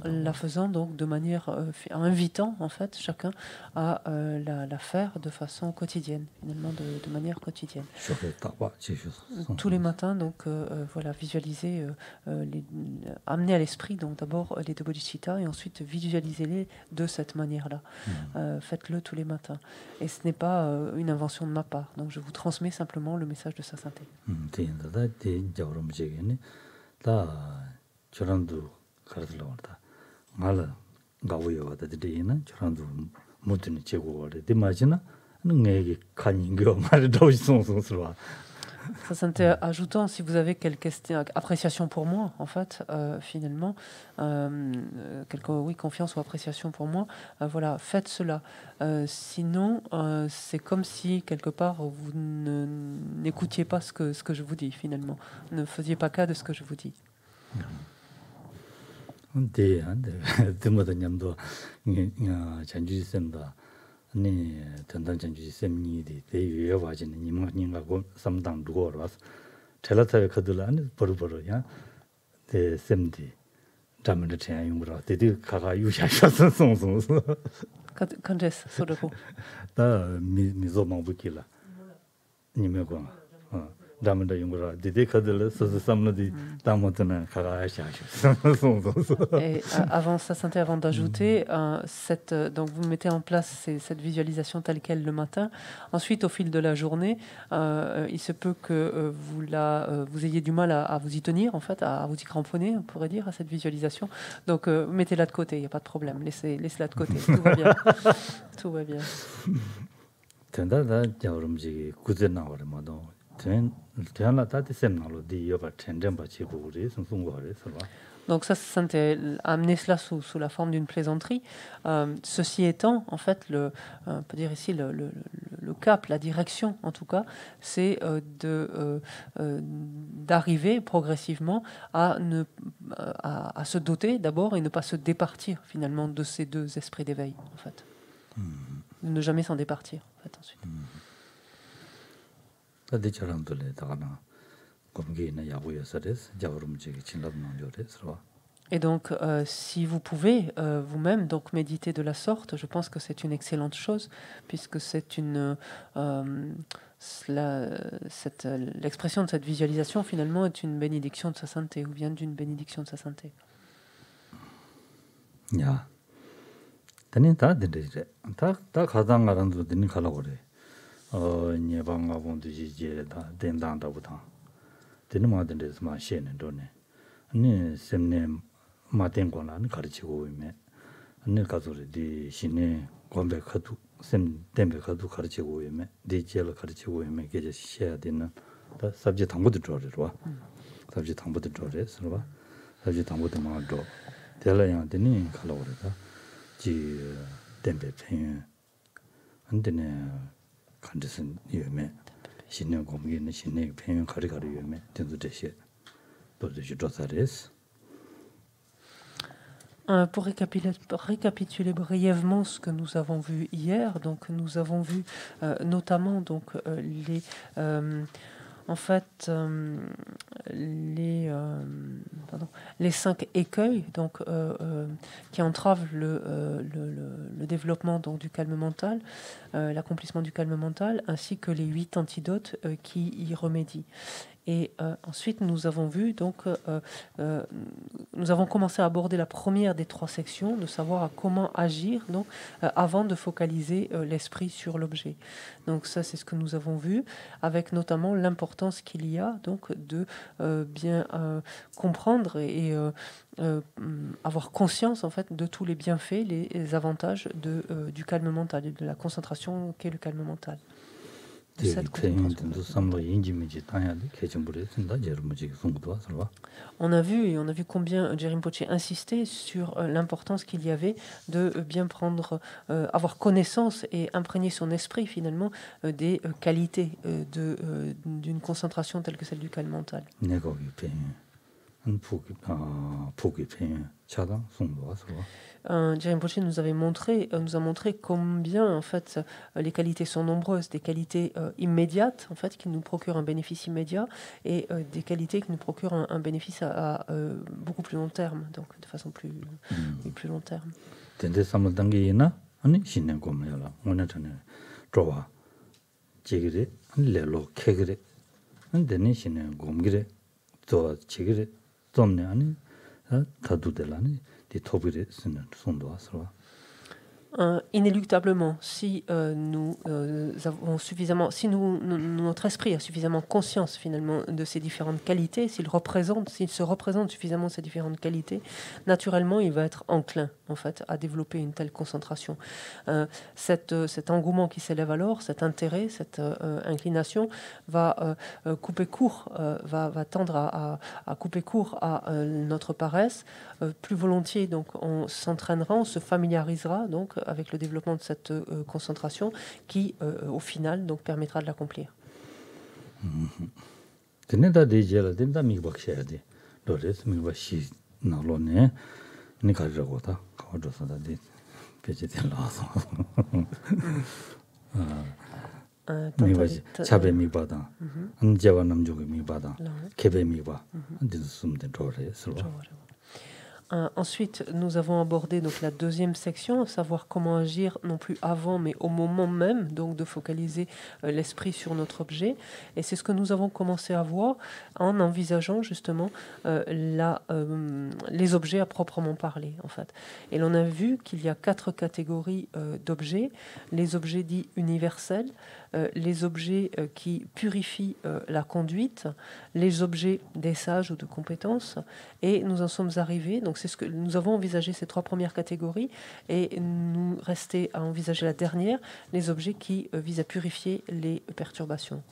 la faisant donc de manière, en invitant en fait chacun à la faire de façon quotidienne, finalement de manière quotidienne. Tous les matins, donc voilà, visualiser, amener à l'esprit donc d'abord les deux bodhicittas et ensuite visualisez-les de cette manière-là. Faites-le tous les matins. Et ce n'est pas une invention de ma part. Donc je vous transmets simplement le message de sa sainteté. Ça s'était ajoutant, si vous avez quelques appréciation pour moi, en fait, finalement, confiance ou appréciation pour moi, voilà, faites cela. Sinon, c'est comme si, quelque part, vous n'écoutiez pas ce que je vous dis, finalement. Ne faisiez pas cas de ce que je vous dis. 네 단단전지 셈니디 대유에 와지는 님하고 삼당 누구로 와서 텔라타에 거들라는 버르버르야 대 셈디 잠을 제 용으로 대디 가가 유샤셔서 송송서 Quand est-ce sur le coup? 다 미조망 부킬라 님하고 잠을 용으로 대디 거들라 서서 삼는디 담못는 가가 샤셔 송송서 Et avant ça, avant d'ajouter, donc vous mettez en place cette visualisation telle quelle le matin. Ensuite, au fil de la journée, il se peut que vous ayez du mal à vous y tenir, en fait, à vous y cramponner, on pourrait dire, à cette visualisation. Donc, mettez-la de côté, il n'y a pas de problème. Laissez-la de côté, tout va bien. Tout va bien. Donc ça amener cela sous la forme d'une plaisanterie. Ceci étant, en fait, on peut dire ici le cap, la direction, en tout cas, c'est d'arriver progressivement à se doter d'abord et ne pas se départir finalement de ces deux esprits d'éveil, en fait. Ne jamais s'en départir, en fait, ensuite. Et donc, si vous pouvez vous-même donc méditer de la sorte, je pense que c'est une excellente chose, puisque c'est l'expression de cette visualisation finalement est une bénédiction de sa sainteté, ou vient d'une bénédiction de sa sainteté. 야, 되는 다 되는데, 다 가장 가ran도 되는 가라고 그래. 예방가 본도 이제 다 된다보다. 되는 마든데서 마시는 돈에. 아니 셈네 마텐고는 가르치고 있네. 아니 가서리 신에 건백하도 셈 댐백하도 가르치고 있네. 디젤 가르치고 있네. 계제 시해야 되는 다 sab지 당보도 줘라. sab지 당보도 줘래서 봐. sab지 당보도 마도. 될라야 되니 가라고 그래다. 지 댐배 편. 안되네. 간데선 유메. 신의 공기는 신의 편은 가리가리 유메. 된도 되시. Pour récapituler brièvement ce que nous avons vu hier, donc nous avons vu notamment donc les 5 écueils donc qui entravent le développement donc du calme mental, l'accomplissement du calme mental, ainsi que les 8 antidotes qui y remédient. Et ensuite, nous avons vu, donc, nous avons commencé à aborder la première des 3 sections, de savoir comment agir, donc, avant de focaliser l'esprit sur l'objet. Donc ça, c'est ce que nous avons vu, avec notamment l'importance qu'il y a, donc, de bien comprendre et avoir conscience, en fait, de tous les bienfaits, les avantages du calme mental, et de la concentration qu'est le calme mental. On a vu combien Rinpoche insistait sur l'importance qu'il y avait de bien avoir connaissance et imprégner son esprit finalement des qualités d'une concentration telle que celle du calme mental. Rinpoche nous a montré combien en fait les qualités sont nombreuses, des qualités immédiates en fait qui nous procurent un bénéfice immédiat et des qualités qui nous procurent un bénéfice à beaucoup plus long terme, donc de façon plus long terme. Inéluctablement, si nous avons suffisamment, si notre esprit a suffisamment conscience finalement de ces différentes qualités, s'il se représente suffisamment ces différentes qualités, naturellement il va être enclin en fait, à développer une telle concentration. Cet engouement qui s'élève alors, cet intérêt, cette inclination va couper court, va tendre à couper court à notre paresse. Plus volontiers, donc, on s'entraînera, on se familiarisera donc avec le développement de cette concentration qui, au final, donc, permettra de l'accomplir. Ensuite, nous avons abordé donc la deuxième section, savoir comment agir non plus avant, mais au moment même, donc de focaliser l'esprit sur notre objet. Et c'est ce que nous avons commencé à voir en envisageant justement les objets à proprement parler, en fait. Et l'on a vu qu'il y a 4 catégories d'objets. Les objets dits universels, les objets qui purifient la conduite, les objets des sages ou de compétences, et nous en sommes arrivés, donc c'est ce que nous avons envisagé, ces 3 premières catégories, et nous restait à envisager la dernière, les objets qui visent à purifier les perturbations.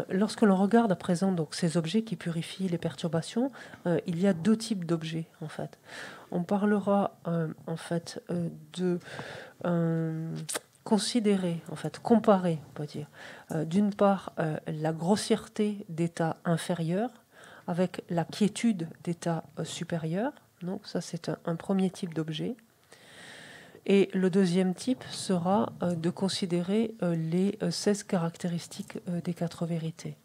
Lorsque l'on regarde à présent donc, ces objets qui purifient les perturbations, il y a 2 types d'objets en fait. On parlera en fait de considérer, en fait comparer, on peut dire, d'une part la grossièreté d'état inférieur avec la quiétude d'état supérieur. Donc ça c'est un premier type d'objet. Et le deuxième type sera de considérer les 16 caractéristiques des 4 vérités.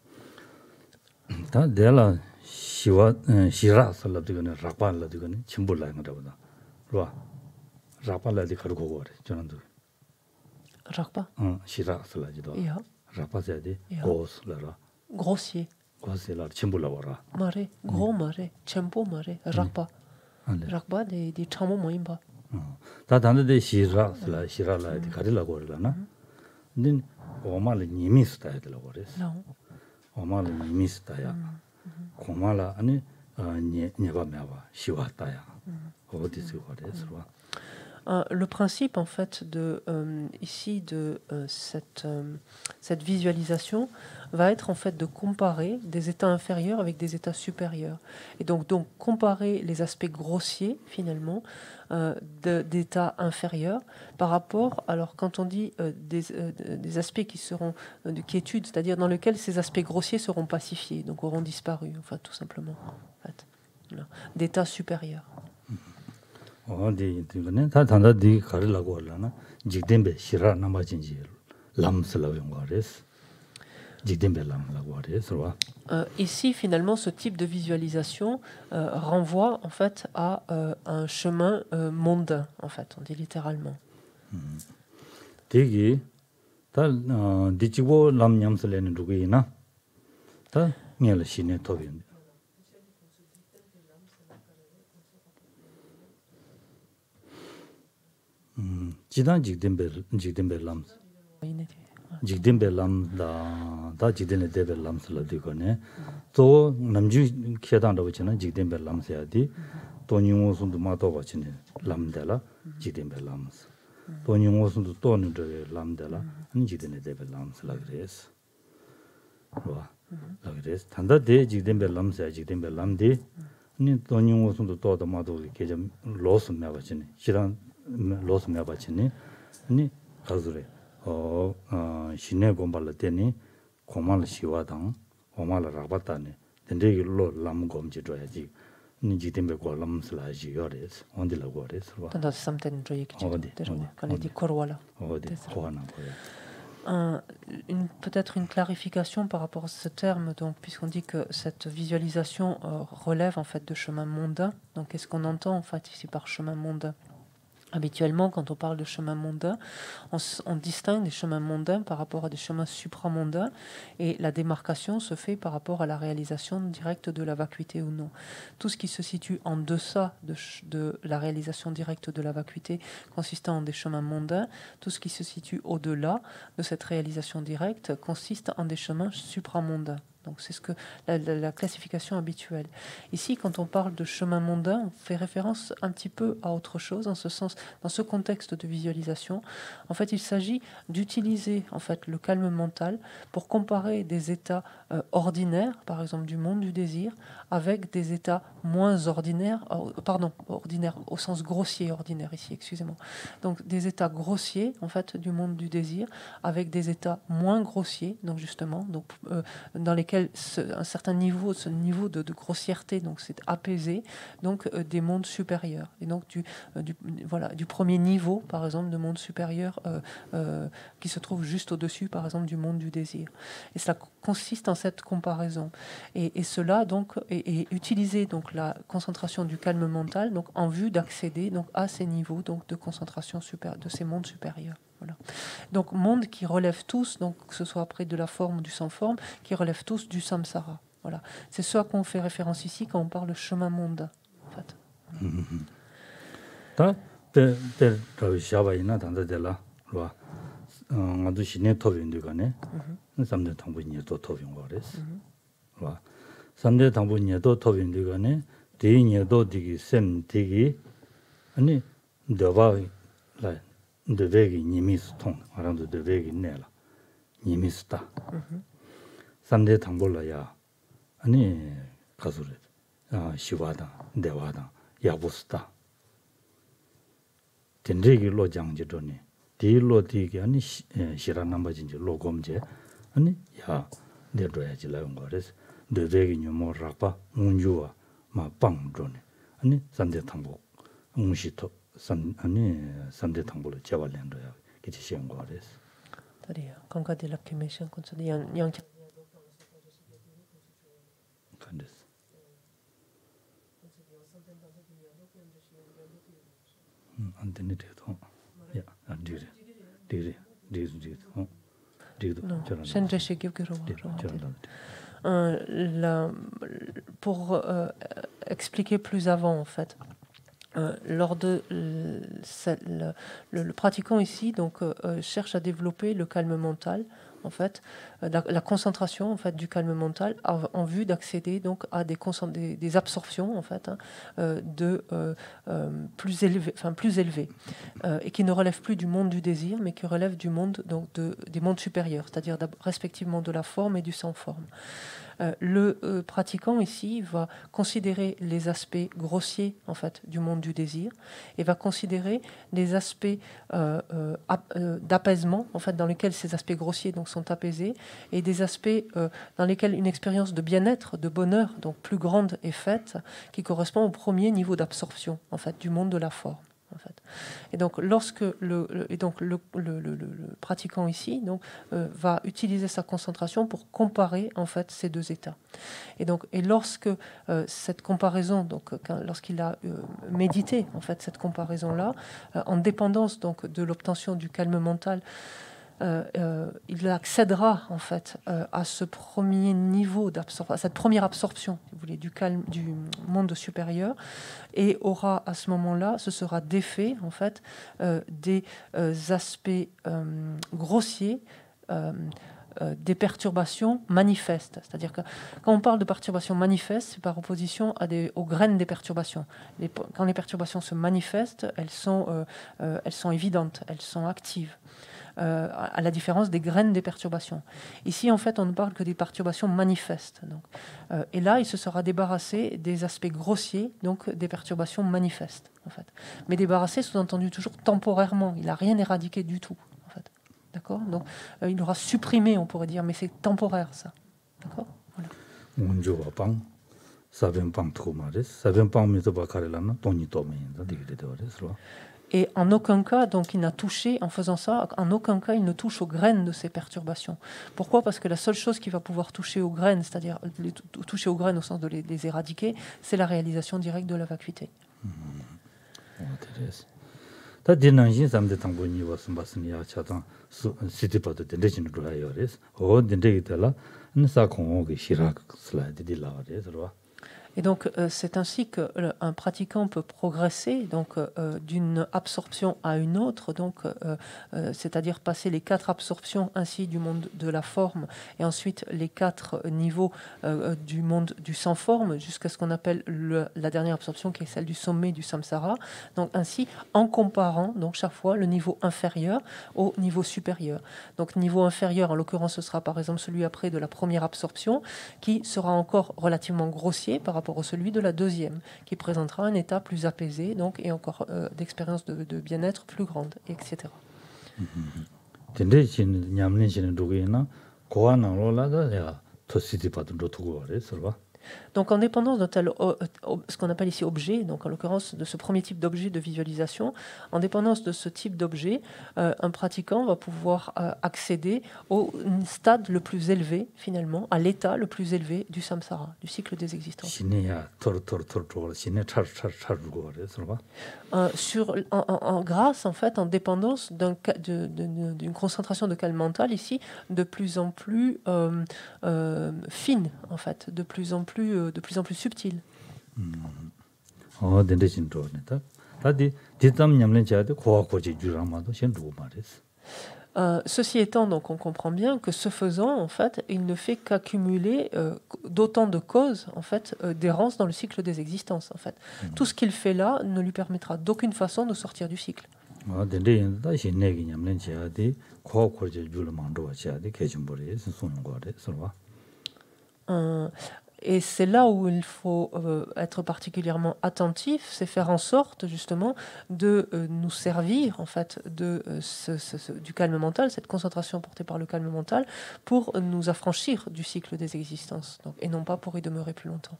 Rakpa? Ja. Grossier. Mare, gros mare, chempo mare, rakpa. Rakpa de chamo moimba. 다 단데 시라스라 시라라디 가리라고 그러나 닌 오마를 니미스타야들라고 그랬어. 오마를 니미스타야. 고마라 아니 녀바메바 시와타야. 어디서 그랬어. Le principe en fait ici de cette visualisation va être en fait de comparer des états inférieurs avec des états supérieurs et donc comparer les aspects grossiers finalement d'états inférieurs par rapport, alors quand on dit des aspects qui seront de quiétude, c'est-à-dire dans lesquels ces aspects grossiers seront pacifiés, donc auront disparu, enfin tout simplement en fait, voilà, d'états supérieurs. 이거는 다 단다디 가르라고 하려나 직된배 시라 남아진지 람슬라고 용거레스 직된배 람라고 하레스와 Ici, finalement, ce type de visualisation renvoie en fait à un chemin mondain, en fait, on dit littéralement. 되게 다 디치고 람냠슬레는 누구이나 다 녀를 신의 토비인데 지단 직된배 람스 직된배 람다 다 직된의 대배 람스라도 거네 또 남주 키야단다고 있잖아 직된배 람스야디 돈용호순도 마도 같이네 람데라 직된배 람스 돈용호순도 또는 람데라 아니 직된의 대배 람스라 그래서 와 그래서 단다 대 직된배 람스야 직된배 람디 아니 돈용호순도 또도 마도 계정 로스 나가지네 시란 로스 메바치니 니 가즈레 신내 곰발라 때니 고말 시와당 고말 라바타네 덴데기 로 람곰지 줘야지 ni jitembe ko lam sla ji yores on de la gores wa Dans samten joye ki Ode, quand il dit korwala. ode ko na ko Peut-être une clarification par rapport à ce terme, donc, puisqu'on dit que cette visualisation relève en fait de chemin mondain. Donc, qu'est-ce qu'on entend en fait ici par chemin mondain? Habituellement, quand on parle de chemin mondain, on distingue des chemins mondains par rapport à des chemins supramondains, et la démarcation se fait par rapport à la réalisation directe de la vacuité ou non. Tout ce qui se situe en deçà de la réalisation directe de la vacuité consistant en des chemins mondains, tout ce qui se situe au-delà de cette réalisation directe consiste en des chemins supramondains. Donc c'est ce que la classification habituelle. Ici, quand on parle de chemin mondain, on fait référence un petit peu à autre chose, en ce sens, dans ce contexte de visualisation. En fait, il s'agit d'utiliser en fait le calme mental pour comparer des états ordinaires, par exemple du monde du désir, avec des états moins ordinaires, ordinaires au sens grossier, ordinaire ici, excusez-moi. Donc des états grossiers en fait du monde du désir, avec des états moins grossiers, donc justement, donc dans lesquels un certain niveau, ce niveau de grossièreté, donc c'est apaisé, donc des mondes supérieurs, et donc du premier niveau, par exemple, de monde supérieur qui se trouve juste au-dessus, par exemple, du monde du désir. Et cela consiste en cette comparaison. Et cela, donc, est utiliser donc la concentration du calme mental, donc en vue d'accéder donc à ces niveaux donc de concentration de ces mondes supérieurs. Voilà. Donc mondes qui relèvent tous, donc que ce soit près de la forme ou du sans forme, qui relèvent tous du samsara. Voilà. C'est ce à quoi on fait référence ici quand on parle de chemin mondain, en fait. devegi nimis tong arando devegi nela nimis ta samde tangbola ya ani kasure shiwada dewada yabusta tenregi lo jangje doni di lo digi ani shira namba jinje lo gomje ani ya de doyaji la ngores devegi nyumo rapa unjuwa ma pang doni ani samde tangbo unshito samde tangbol을 제발렌도야 기치 시행 거래스. 다리야. 강가들 라케메션 콘서트 양 간데스. 안 되네 돼도. 야, 안 되래. 되래. Pour expliquer plus avant, en fait. Lors de le pratiquant ici donc cherche à développer le calme mental, en fait la concentration en fait du calme mental en vue d'accéder donc à des absorptions en fait plus élevées et qui ne relèvent plus du monde du désir mais qui relèvent du monde donc des mondes supérieurs, c'est-à-dire respectivement de la forme et du sans forme. Le pratiquant ici va considérer les aspects grossiers en fait du monde du désir et va considérer les aspects d'apaisement en fait dans lesquels ces aspects grossiers donc sont apaisés et des aspects dans lesquels une expérience de bien-être, de bonheur donc plus grande est faite, qui correspond au premier niveau d'absorption en fait du monde de la forme. En fait. Et donc, lorsque le pratiquant ici donc, va utiliser sa concentration pour comparer en fait ces deux états. Et lorsque cette comparaison, donc lorsqu'il a médité en fait cette comparaison-là, en dépendance donc de l'obtention du calme mental, il accédera en fait à ce premier niveau d'absorption, à cette première absorption, si vous voulez, du calme, du monde supérieur, et aura à ce moment-là, ce sera défait en fait des aspects grossiers. Des perturbations manifestes. C'est-à-dire que quand on parle de perturbations manifestes, c'est par opposition aux graines des perturbations. Quand les perturbations se manifestent, elles sont évidentes, elles sont actives. À la différence des graines des perturbations. Ici, en fait, on ne parle que des perturbations manifestes. Donc. Et là, il se sera débarrassé des aspects grossiers, donc des perturbations manifestes, en fait. Mais débarrassé, sous-entendu toujours temporairement. Il n'a rien éradiqué du tout, en fait. D'accord ? Donc, il aura supprimé, on pourrait dire, mais c'est temporaire, ça. D'accord ? Voilà. 사변방 투마레 사변방 미도바 카레라나 돈이 도메인다 디게데오레스로 Et en aucun cas, donc, il n'a touché, en faisant ça, en aucun cas, il ne touche aux graines de ces perturbations. Pourquoi? Parce que la seule chose qui va pouvoir toucher aux graines, c'est-à-dire toucher aux graines au sens de les éradiquer, c'est la réalisation directe de la vacuité. 다디난신 삼대 당분이 왔음바스니야 차단 시티파도 된대진 로라요레스 오 된대기달라 인사 공옥이 시락 슬라이드디 라와레스로 Et donc, c'est ainsi qu'un pratiquant peut progresser donc, d'une absorption à une autre, donc, c'est-à-dire passer les 4 absorptions ainsi du monde de la forme et ensuite les 4 niveaux du monde du sans forme jusqu'à ce qu'on appelle la dernière absorption qui est celle du sommet du samsara. Donc, ainsi, en comparant donc, chaque fois le niveau inférieur au niveau supérieur. Donc, niveau inférieur, en l'occurrence, ce sera par exemple celui après de la première absorption qui sera encore relativement grossier par rapport à celui de la deuxième, qui présentera un état plus apaisé donc, et encore d'expérience de bien-être plus grande, etc. Donc en dépendance d'un tel, ce qu'on appelle ici objet, donc en l'occurrence de ce premier type d'objet de visualisation, en dépendance de ce type d'objet, un pratiquant va pouvoir accéder au stade le plus élevé, finalement, à l'état le plus élevé du samsara, du cycle des existences. Grâce, en fait, en dépendance d'une concentration de calme mental ici, de plus en plus fine, en fait, de plus en plus subtile. Ceci étant, donc on comprend bien que ce faisant, en fait, il ne fait qu'accumuler d'autant de causes, en fait, d'errance dans le cycle des existences. En fait, tout ce qu'il fait là ne lui permettra d'aucune façon de sortir du cycle. Et c'est là où il faut être particulièrement attentif, c'est faire en sorte justement de nous servir en fait du calme mental, cette concentration portée par le calme mental, pour nous affranchir du cycle des existences, donc, et non pas pour y demeurer plus longtemps.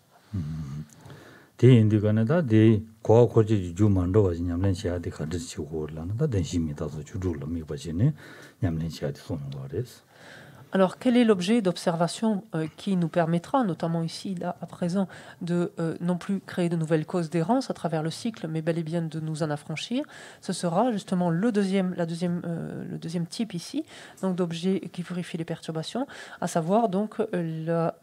Alors, quel est l'objet d'observation qui nous permettra, notamment ici, là, à présent, de non plus créer de nouvelles causes d'errance à travers le cycle, mais bel et bien de nous en affranchir? Ce sera justement le deuxième type ici, donc d'objet qui purifie les perturbations, à savoir donc la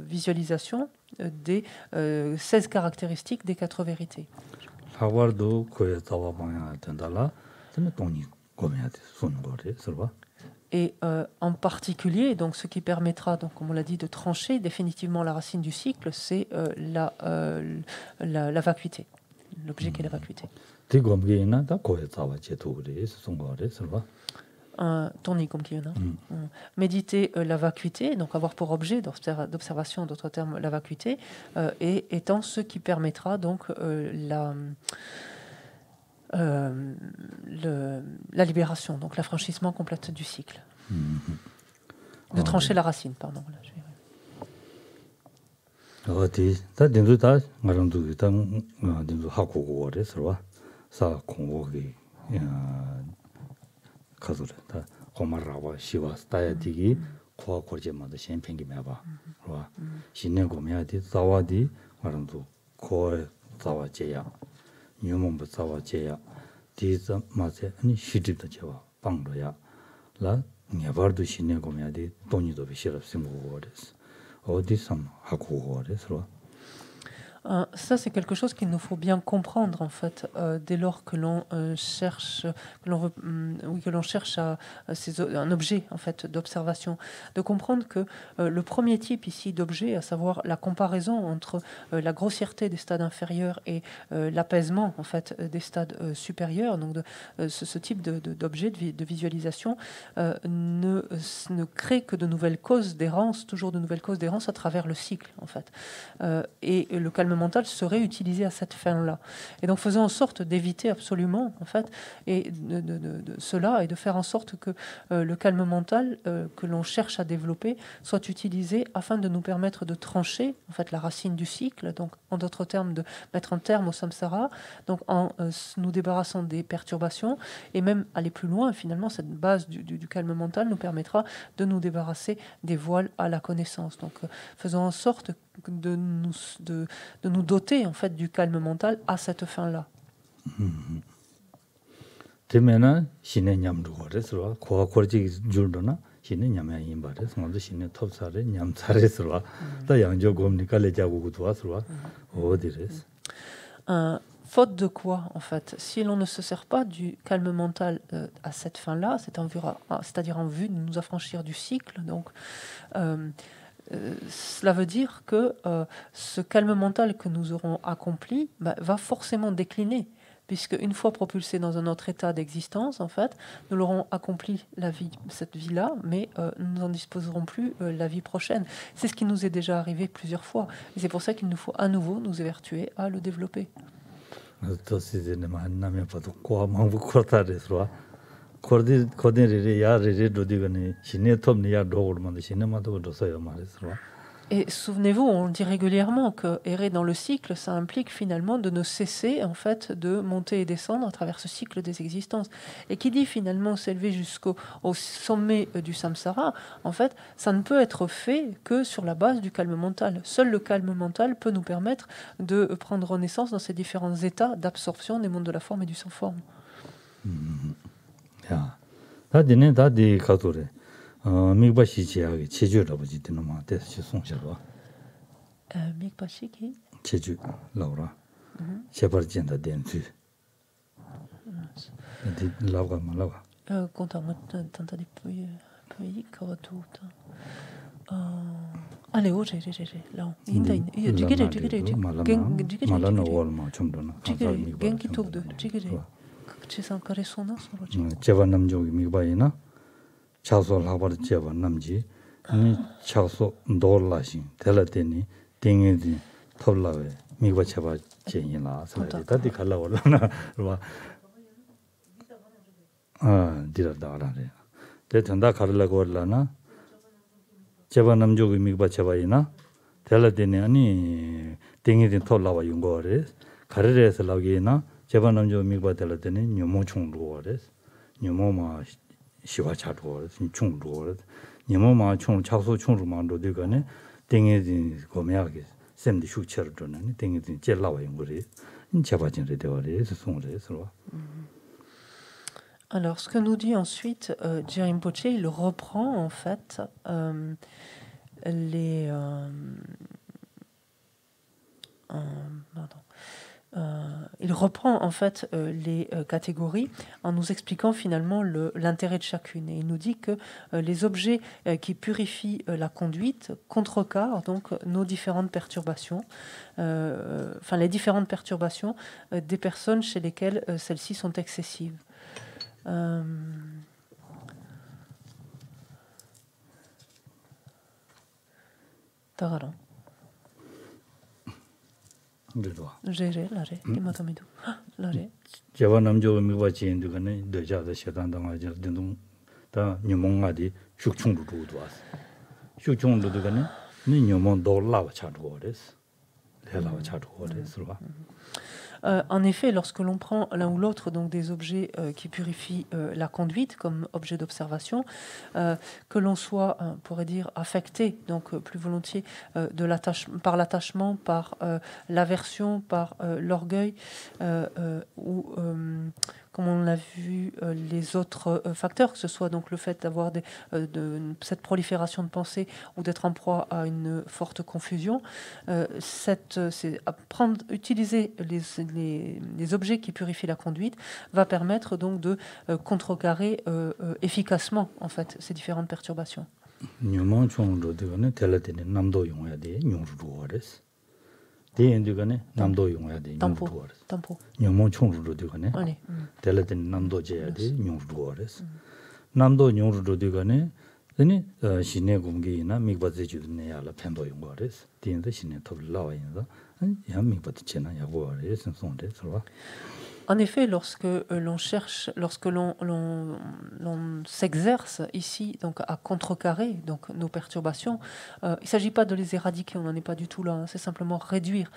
visualisation des 16 caractéristiques des 4 vérités. Et en particulier, donc, ce qui permettra, donc, comme on l'a dit, de trancher définitivement la racine du cycle, c'est la vacuité, l'objet qui est la vacuité. Méditer la vacuité, donc avoir pour objet d'observation, d'autres termes, la vacuité, et étant ce qui permettra donc la libération, donc l'affranchissement complète du cycle. De trancher la racine, pardon. Ça, c'est quelque chose qu'il nous faut bien comprendre, en fait, dès lors que l'on cherche, un objet, en fait, d'observation, de comprendre que le premier type ici d'objet, à savoir la comparaison entre la grossièreté des stades inférieurs et l'apaisement, en fait, des stades supérieurs, donc ce type d'objet de visualisation ne crée que de nouvelles causes d'errance, toujours de nouvelles causes d'errance à travers le cycle, en fait. Et le calme calme mental serait utilisé à cette fin-là. Et donc faisons en sorte d'éviter absolument en fait et de cela et de faire en sorte que le calme mental que l'on cherche à développer soit utilisé afin de nous permettre de trancher en fait la racine du cycle, donc en d'autres termes de mettre un terme au samsara, donc en nous débarrassant des perturbations et même aller plus loin. Finalement, cette base du calme mental nous permettra de nous débarrasser des voiles à la connaissance. Donc faisons en sorte de nous doter en fait du calme mental à cette fin-là. Temena shine nyam duore sura ko korji jurdona shine nyam yin bare so shine top sare nyam sare sura ta yangjo gomni kale jagu gutwa sura o dires. Faute de quoi, en fait, si l'on ne se sert pas du calme mental à cette fin-là, c'est-à-dire en vue de nous affranchir du cycle, donc cela veut dire que ce calme mental que nous aurons accompli va forcément décliner, puisque une fois propulsé dans un autre état d'existence, en fait, nous l'aurons accompli cette vie-là, mais nous n'en disposerons plus la vie prochaine. C'est ce qui nous est déjà arrivé plusieurs fois. Et c'est pour ça qu'il nous faut à nouveau nous évertuer à le développer. Et souvenez-vous, on dit régulièrement que errer dans le cycle, ça implique finalement de ne cesser en fait de monter et descendre à travers ce cycle des existences. Et qui dit finalement s'élever jusqu'au sommet du samsara, en fait, ça ne peut être fait que sur la base du calme mental. Seul le calme mental peut nous permettre de prendre naissance dans ces différents états d'absorption des mondes de la forme et du sans forme. Migbashi 지역의 제주라고 짓는 뭐 대시 송셔로. Migbashi qui? 제주 라우라. 제벌진다 된주. 라우가 말라와. Content tanta di poi cavato. Allez, j'ai là. Inda jigere 말라나 월마 좀 더나. genki tokdo jigere. 제상 가레소나 서로. 제발 남족이 미바이나 차소 라바르 제발 남지 아니 차소 놀라신 텔라데니 땡에디 털라웨 미바 제발 제인라 살이 다디 갈라 올라나 와 디라다라레 대전다 가르라고 올라나 제발 남족이 미바 제발이나 텔라데니 아니 땡에디 털라와 용거레 가르레서 라기나 제발 남족 미바 텔라데니 녀모총로레 녀모마 시와차도 총도 니모마 총 차소 총로만도 되거네 땡에진 고매하게 샘디 슈처르도는 땡에진 젤라와 연구리 인체바진에 되어래서 송래서. Alors, ce que nous dit ensuite Jérôme Poche, il reprend en fait il reprend en fait les catégories en nous expliquant finalement l'intérêt de chacune. Et il nous dit que les objets qui purifient la conduite contrecarrent donc nos différentes perturbations, enfin les différentes perturbations des personnes chez lesquelles celles-ci sont excessives. Tagaran. Géré, l'arrêt, imatamido. L'arrêt. 제가 남조 미와지인데 간에 되자다 시단당아 저든동 다 녀몽아디 슈충루도 왔어. 슈충루도 간에 니 녀몽 돌라와 차도레스. 레라와 차도레스. En effet, lorsque l'on prend l'un ou l'autre donc des objets qui purifient la conduite comme objet d'observation, que l'on soit, on pourrait dire, affecté, donc plus volontiers par l'attachement, par l'aversion, par l'orgueil, ou comme on l'a vu, les autres facteurs, que ce soit donc le fait d'avoir cette prolifération de pensée ou d'être en proie à une forte confusion, utiliser les objets qui purifient la conduite va permettre donc de contrecarrer efficacement en fait ces différentes perturbations. 남도 용해야 돼. 담포. 영모 총루로 되거네. 텔레든 남도 제야 돼. 용루로 알았어. 남도 용루로 되거네. 아니 신내 공기나 미바제 주네야라 팬도 용거레스 딘데 신내 톱라와인다 아니 야 미바트 체나 야고레스 손데 서와 En effet, lorsque l'on cherche, lorsque l'on s'exerce ici donc à contrecarrer donc nos perturbations, il ne s'agit pas de les éradiquer, on n'en est pas du tout là. Hein, c'est simplement réduire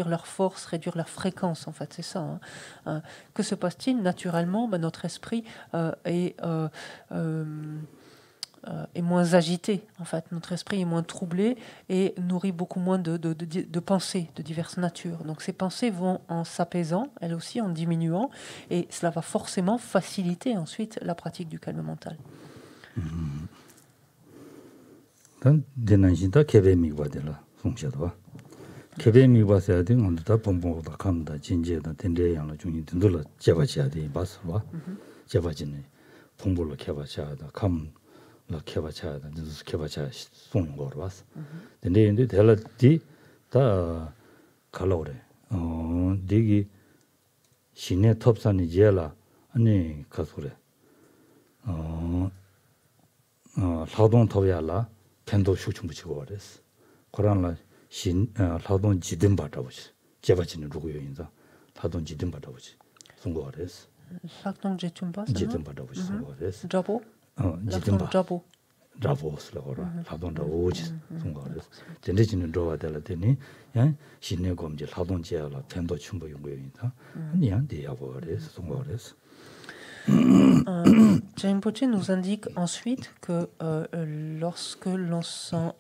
leur force, réduire leur fréquence en fait, c'est ça. Hein. Que se passe-t-il naturellement? Notre esprit est moins agité, en fait. Notre esprit est moins troublé et nourrit beaucoup moins de pensées de diverses natures. Donc ces pensées vont en s'apaisant, elles aussi en diminuant, et cela va forcément faciliter ensuite la pratique du calme mental. 라 케바차다 뉴스 케바차 송 거로 왔어. 근데 인데 델라디 다 칼로레. 되게 신의 톱산이 제라 아니 가소래.劳动 톱야라 펜도 슈충 붙이고 그랬어. 그러나 신劳动 지든 받아보지. 제바지는 누구요 인자.劳动 지든 받아보지. 송거 그랬어. L'acte j'ai tumba, 지든 받아보지 송거 그랬어. Jabo. 지든바 Jabo. 라보스라고라 라돈다 오지 송거를 전제진은 로와달라더니 야 신내 검지 라돈지야라 펜도 춤보 용거인다 아니한테 야고를 송거를 Rinpoche nous indique ensuite que lorsque l'on sent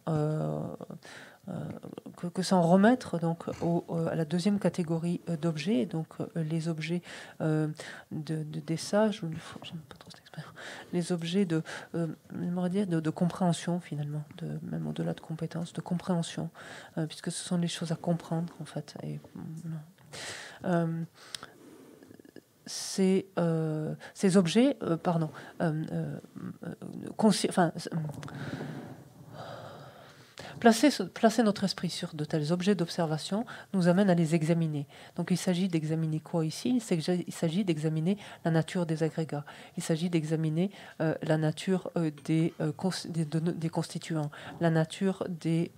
que s'en remettre donc à la deuxième catégorie d'objets, donc les objets des sages, j'aime pas trop cette expression, les objets de compréhension finalement, même au-delà de compétences, de compréhension, puisque ce sont les choses à comprendre en fait. Et, ces objets, placer notre esprit sur de tels objets d'observation nous amène à les examiner. Donc il s'agit d'examiner quoi ici? Il s'agit d'examiner la nature des agrégats. Il s'agit d'examiner la nature des constituants, la nature des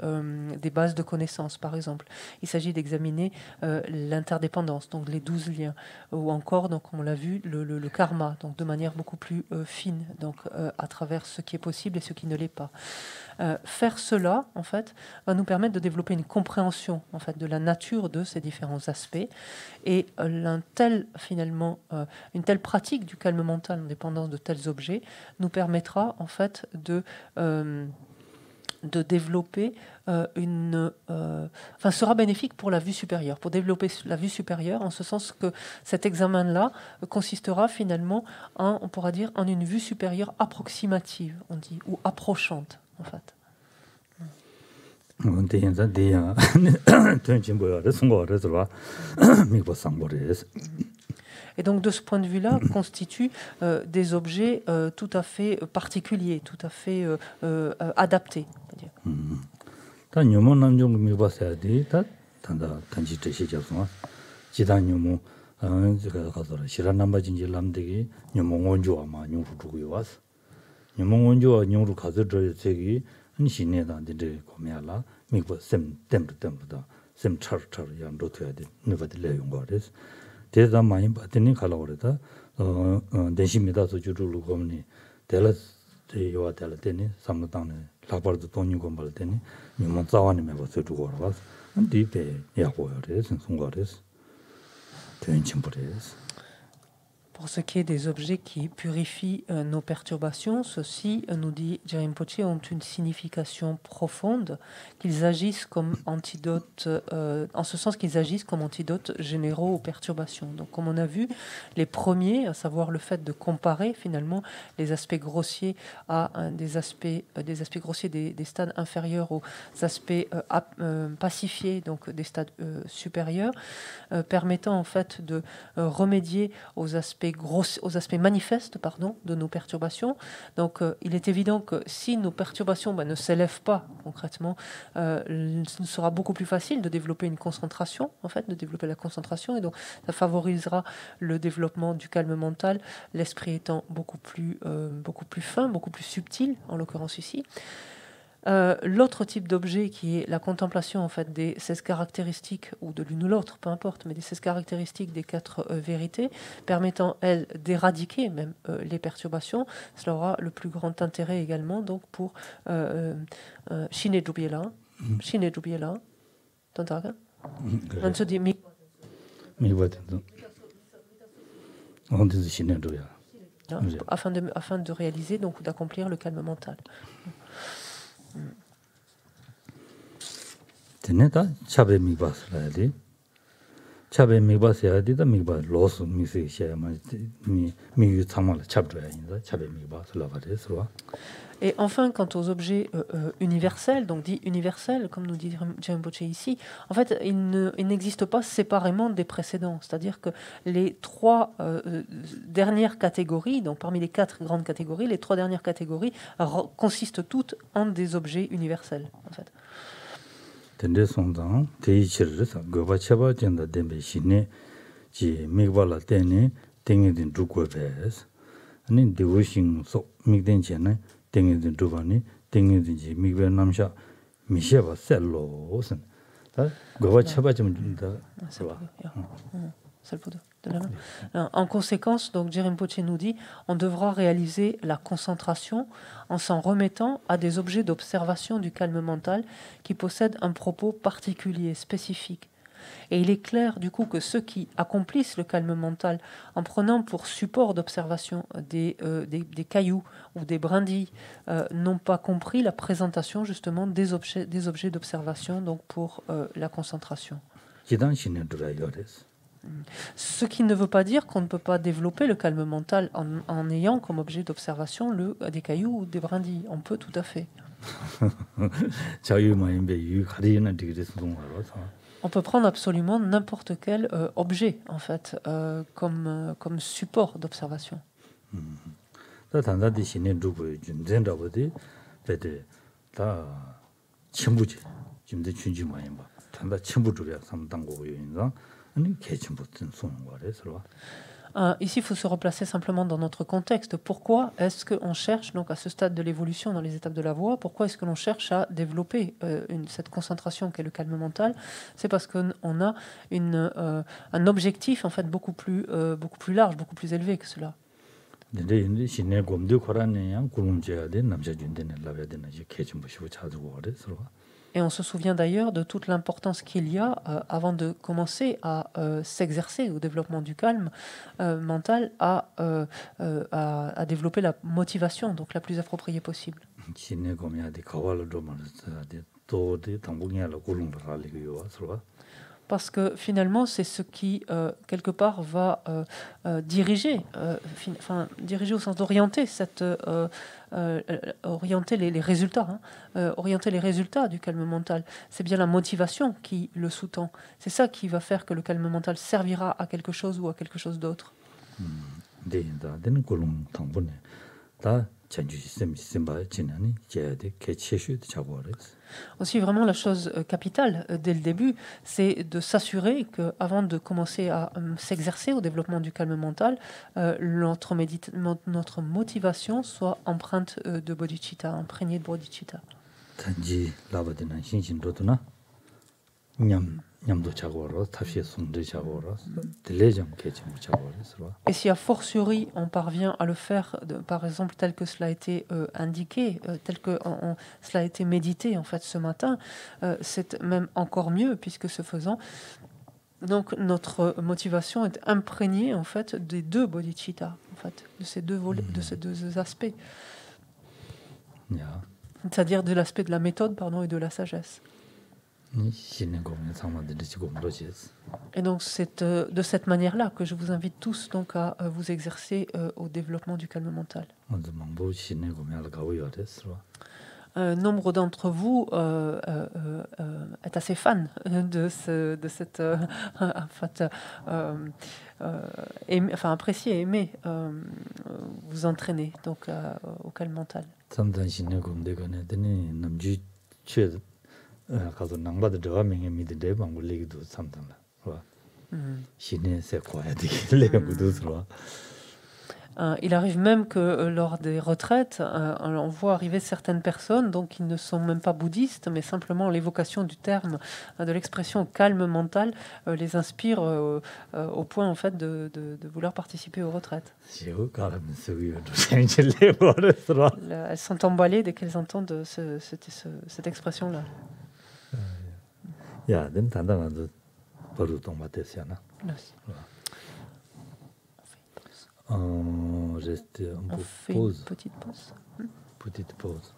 bases de connaissances, par exemple. Il s'agit d'examiner l'interdépendance, donc les 12 liens, ou encore, donc, on l'a vu, le karma, donc de manière beaucoup plus fine, donc à travers ce qui est possible et ce qui ne l'est pas. Faire cela, en fait, va nous permettre de développer une compréhension, en fait, de la nature de ces différents aspects. Et une telle pratique du calme mental en dépendance de tels objets nous permettra, en fait, de développer sera bénéfique pour la vue supérieure, pour développer la vue supérieure, en ce sens que cet examen-là consistera finalement on pourra dire, en une vue supérieure approximative, on dit, ou approchante, en fait. Et donc de ce point de vue-là, constituent des objets tout à fait particuliers, tout à fait adaptés. 대다 많이 받더니 가려고 그러다 대심이다 소주를 거니 델라 대요와 델라 되니 삼노당에 라버도 돈이 건발 되니 니만 자와님에 버서 두고 와서 뒤에 야고요 그래서 송거래서 된침부래서. Pour ce qui est des objets qui purifient nos perturbations, ceux-ci, nous dit Rinpoche, ont une signification profonde, qu'ils agissent comme antidote, en ce sens qu'ils agissent comme antidotes généraux aux perturbations. Donc, comme on a vu, les premiers, à savoir le fait de comparer finalement les aspects grossiers à des aspects grossiers des stades inférieurs aux aspects pacifiés, donc des stades supérieurs, permettant en fait de remédier aux aspects aux aspects manifestes de nos perturbations. Donc il est évident que si nos perturbations ne s'élèvent pas concrètement, ce sera beaucoup plus facile de développer une concentration, en fait, de développer la concentration, et donc ça favorisera le développement du calme mental, l'esprit étant beaucoup plus fin, beaucoup plus subtil, en l'occurrence ici. L'autre type d'objet qui est la contemplation en fait des 16 caractéristiques, ou de l'une ou l'autre, peu importe, mais des 16 caractéristiques des 4 vérités, permettant, elles, d'éradiquer même les perturbations. Cela aura le plus grand intérêt également donc pour Shine Jubiela, Tantaga. On se dit afin de réaliser, donc d'accomplir le calme mental. Teneta chabe mibas la di chabe mibas ya di da mibas los misi sha ma mi yu tsama la chabdo ya yin da chabe mibas la ba de so. Et enfin, quant aux objets universels, donc dits universels, comme nous dit Rinpoche ici, en fait, ils n'existent pas séparément des précédents. C'est-à-dire que les 3 dernières catégories, donc parmi les 4 grandes catégories, les 3 dernières catégories consistent toutes en des objets universels, en fait. Tende sondang tei chir sa goba chaba jenda dembe shine ji migba la tene tenge din dukwa bes ani devotion so migden chene tenge din dubani tenge din ji migba namsha misheba sello sen ta goba chaba jum da so. En conséquence, donc Rinpoche nous dit, on devra réaliser la concentration en s'en remettant à des objets d'observation du calme mental qui possèdent un propos particulier, spécifique. Et il est clair du coup que ceux qui accomplissent le calme mental en prenant pour support d'observation des cailloux ou des brindilles n'ont pas compris la présentation justement des objets d'observation donc pour la concentration. Ce qui ne veut pas dire qu'on ne peut pas développer le calme mental en ayant comme objet d'observation des cailloux ou des brindilles. On peut tout à fait. On peut prendre absolument n'importe quel objet, en fait, comme support d'observation. Ici, il faut se replacer simplement dans notre contexte. Pourquoi est-ce qu'on cherche, donc à ce stade de l'évolution, dans les étapes de la voie, pourquoi est-ce que l'on cherche à développer cette concentration qu'est le calme mental? C'est parce qu'on a un objectif en fait beaucoup plus large, beaucoup plus élevé que cela. Et on se souvient d'ailleurs de toute l'importance qu'il y a avant de commencer à s'exercer au développement du calme mental, à développer la motivation, donc la plus appropriée possible. Parce que finalement, c'est ce qui, quelque part, va diriger au sens d'orienter orienter les résultats, orienter les résultats du calme mental. C'est bien la motivation qui le sous-tend. C'est ça qui va faire que le calme mental servira à quelque chose ou à quelque chose d'autre. Aussi, vraiment, la chose capitale dès le début, c'est de s'assurer qu'avant de commencer à s'exercer au développement du calme mental, notre motivation soit empreinte de bodhicitta, imprégnée de bodhicitta. Et si a fortiori on parvient à le faire, par exemple tel que cela a été indiqué, tel que cela a été médité en fait ce matin, c'est même encore mieux puisque ce faisant, donc notre motivation est imprégnée en fait des 2 bodhicitta, en fait, de ces 2 volets, de ces 2 aspects, c'est-à-dire de l'aspect de la méthode, et de la sagesse. Et donc c'est de cette manière-là que je vous invite tous donc à vous exercer au développement du calme mental. nombre d'entre vous est assez fan de cette, en fait, enfin apprécier, aimer vous entraîner donc au calme mental. Il arrive même que lors des retraites, on voit arriver certaines personnes donc, qui ne sont même pas bouddhistes, mais simplement l'évocation du terme, de l'expression calme mental, les inspire au point en fait, de vouloir participer aux retraites. Elles sont emballées dès qu'elles entendent cette expression-là. Merci. Rester On fait une petite pause. Petite pause.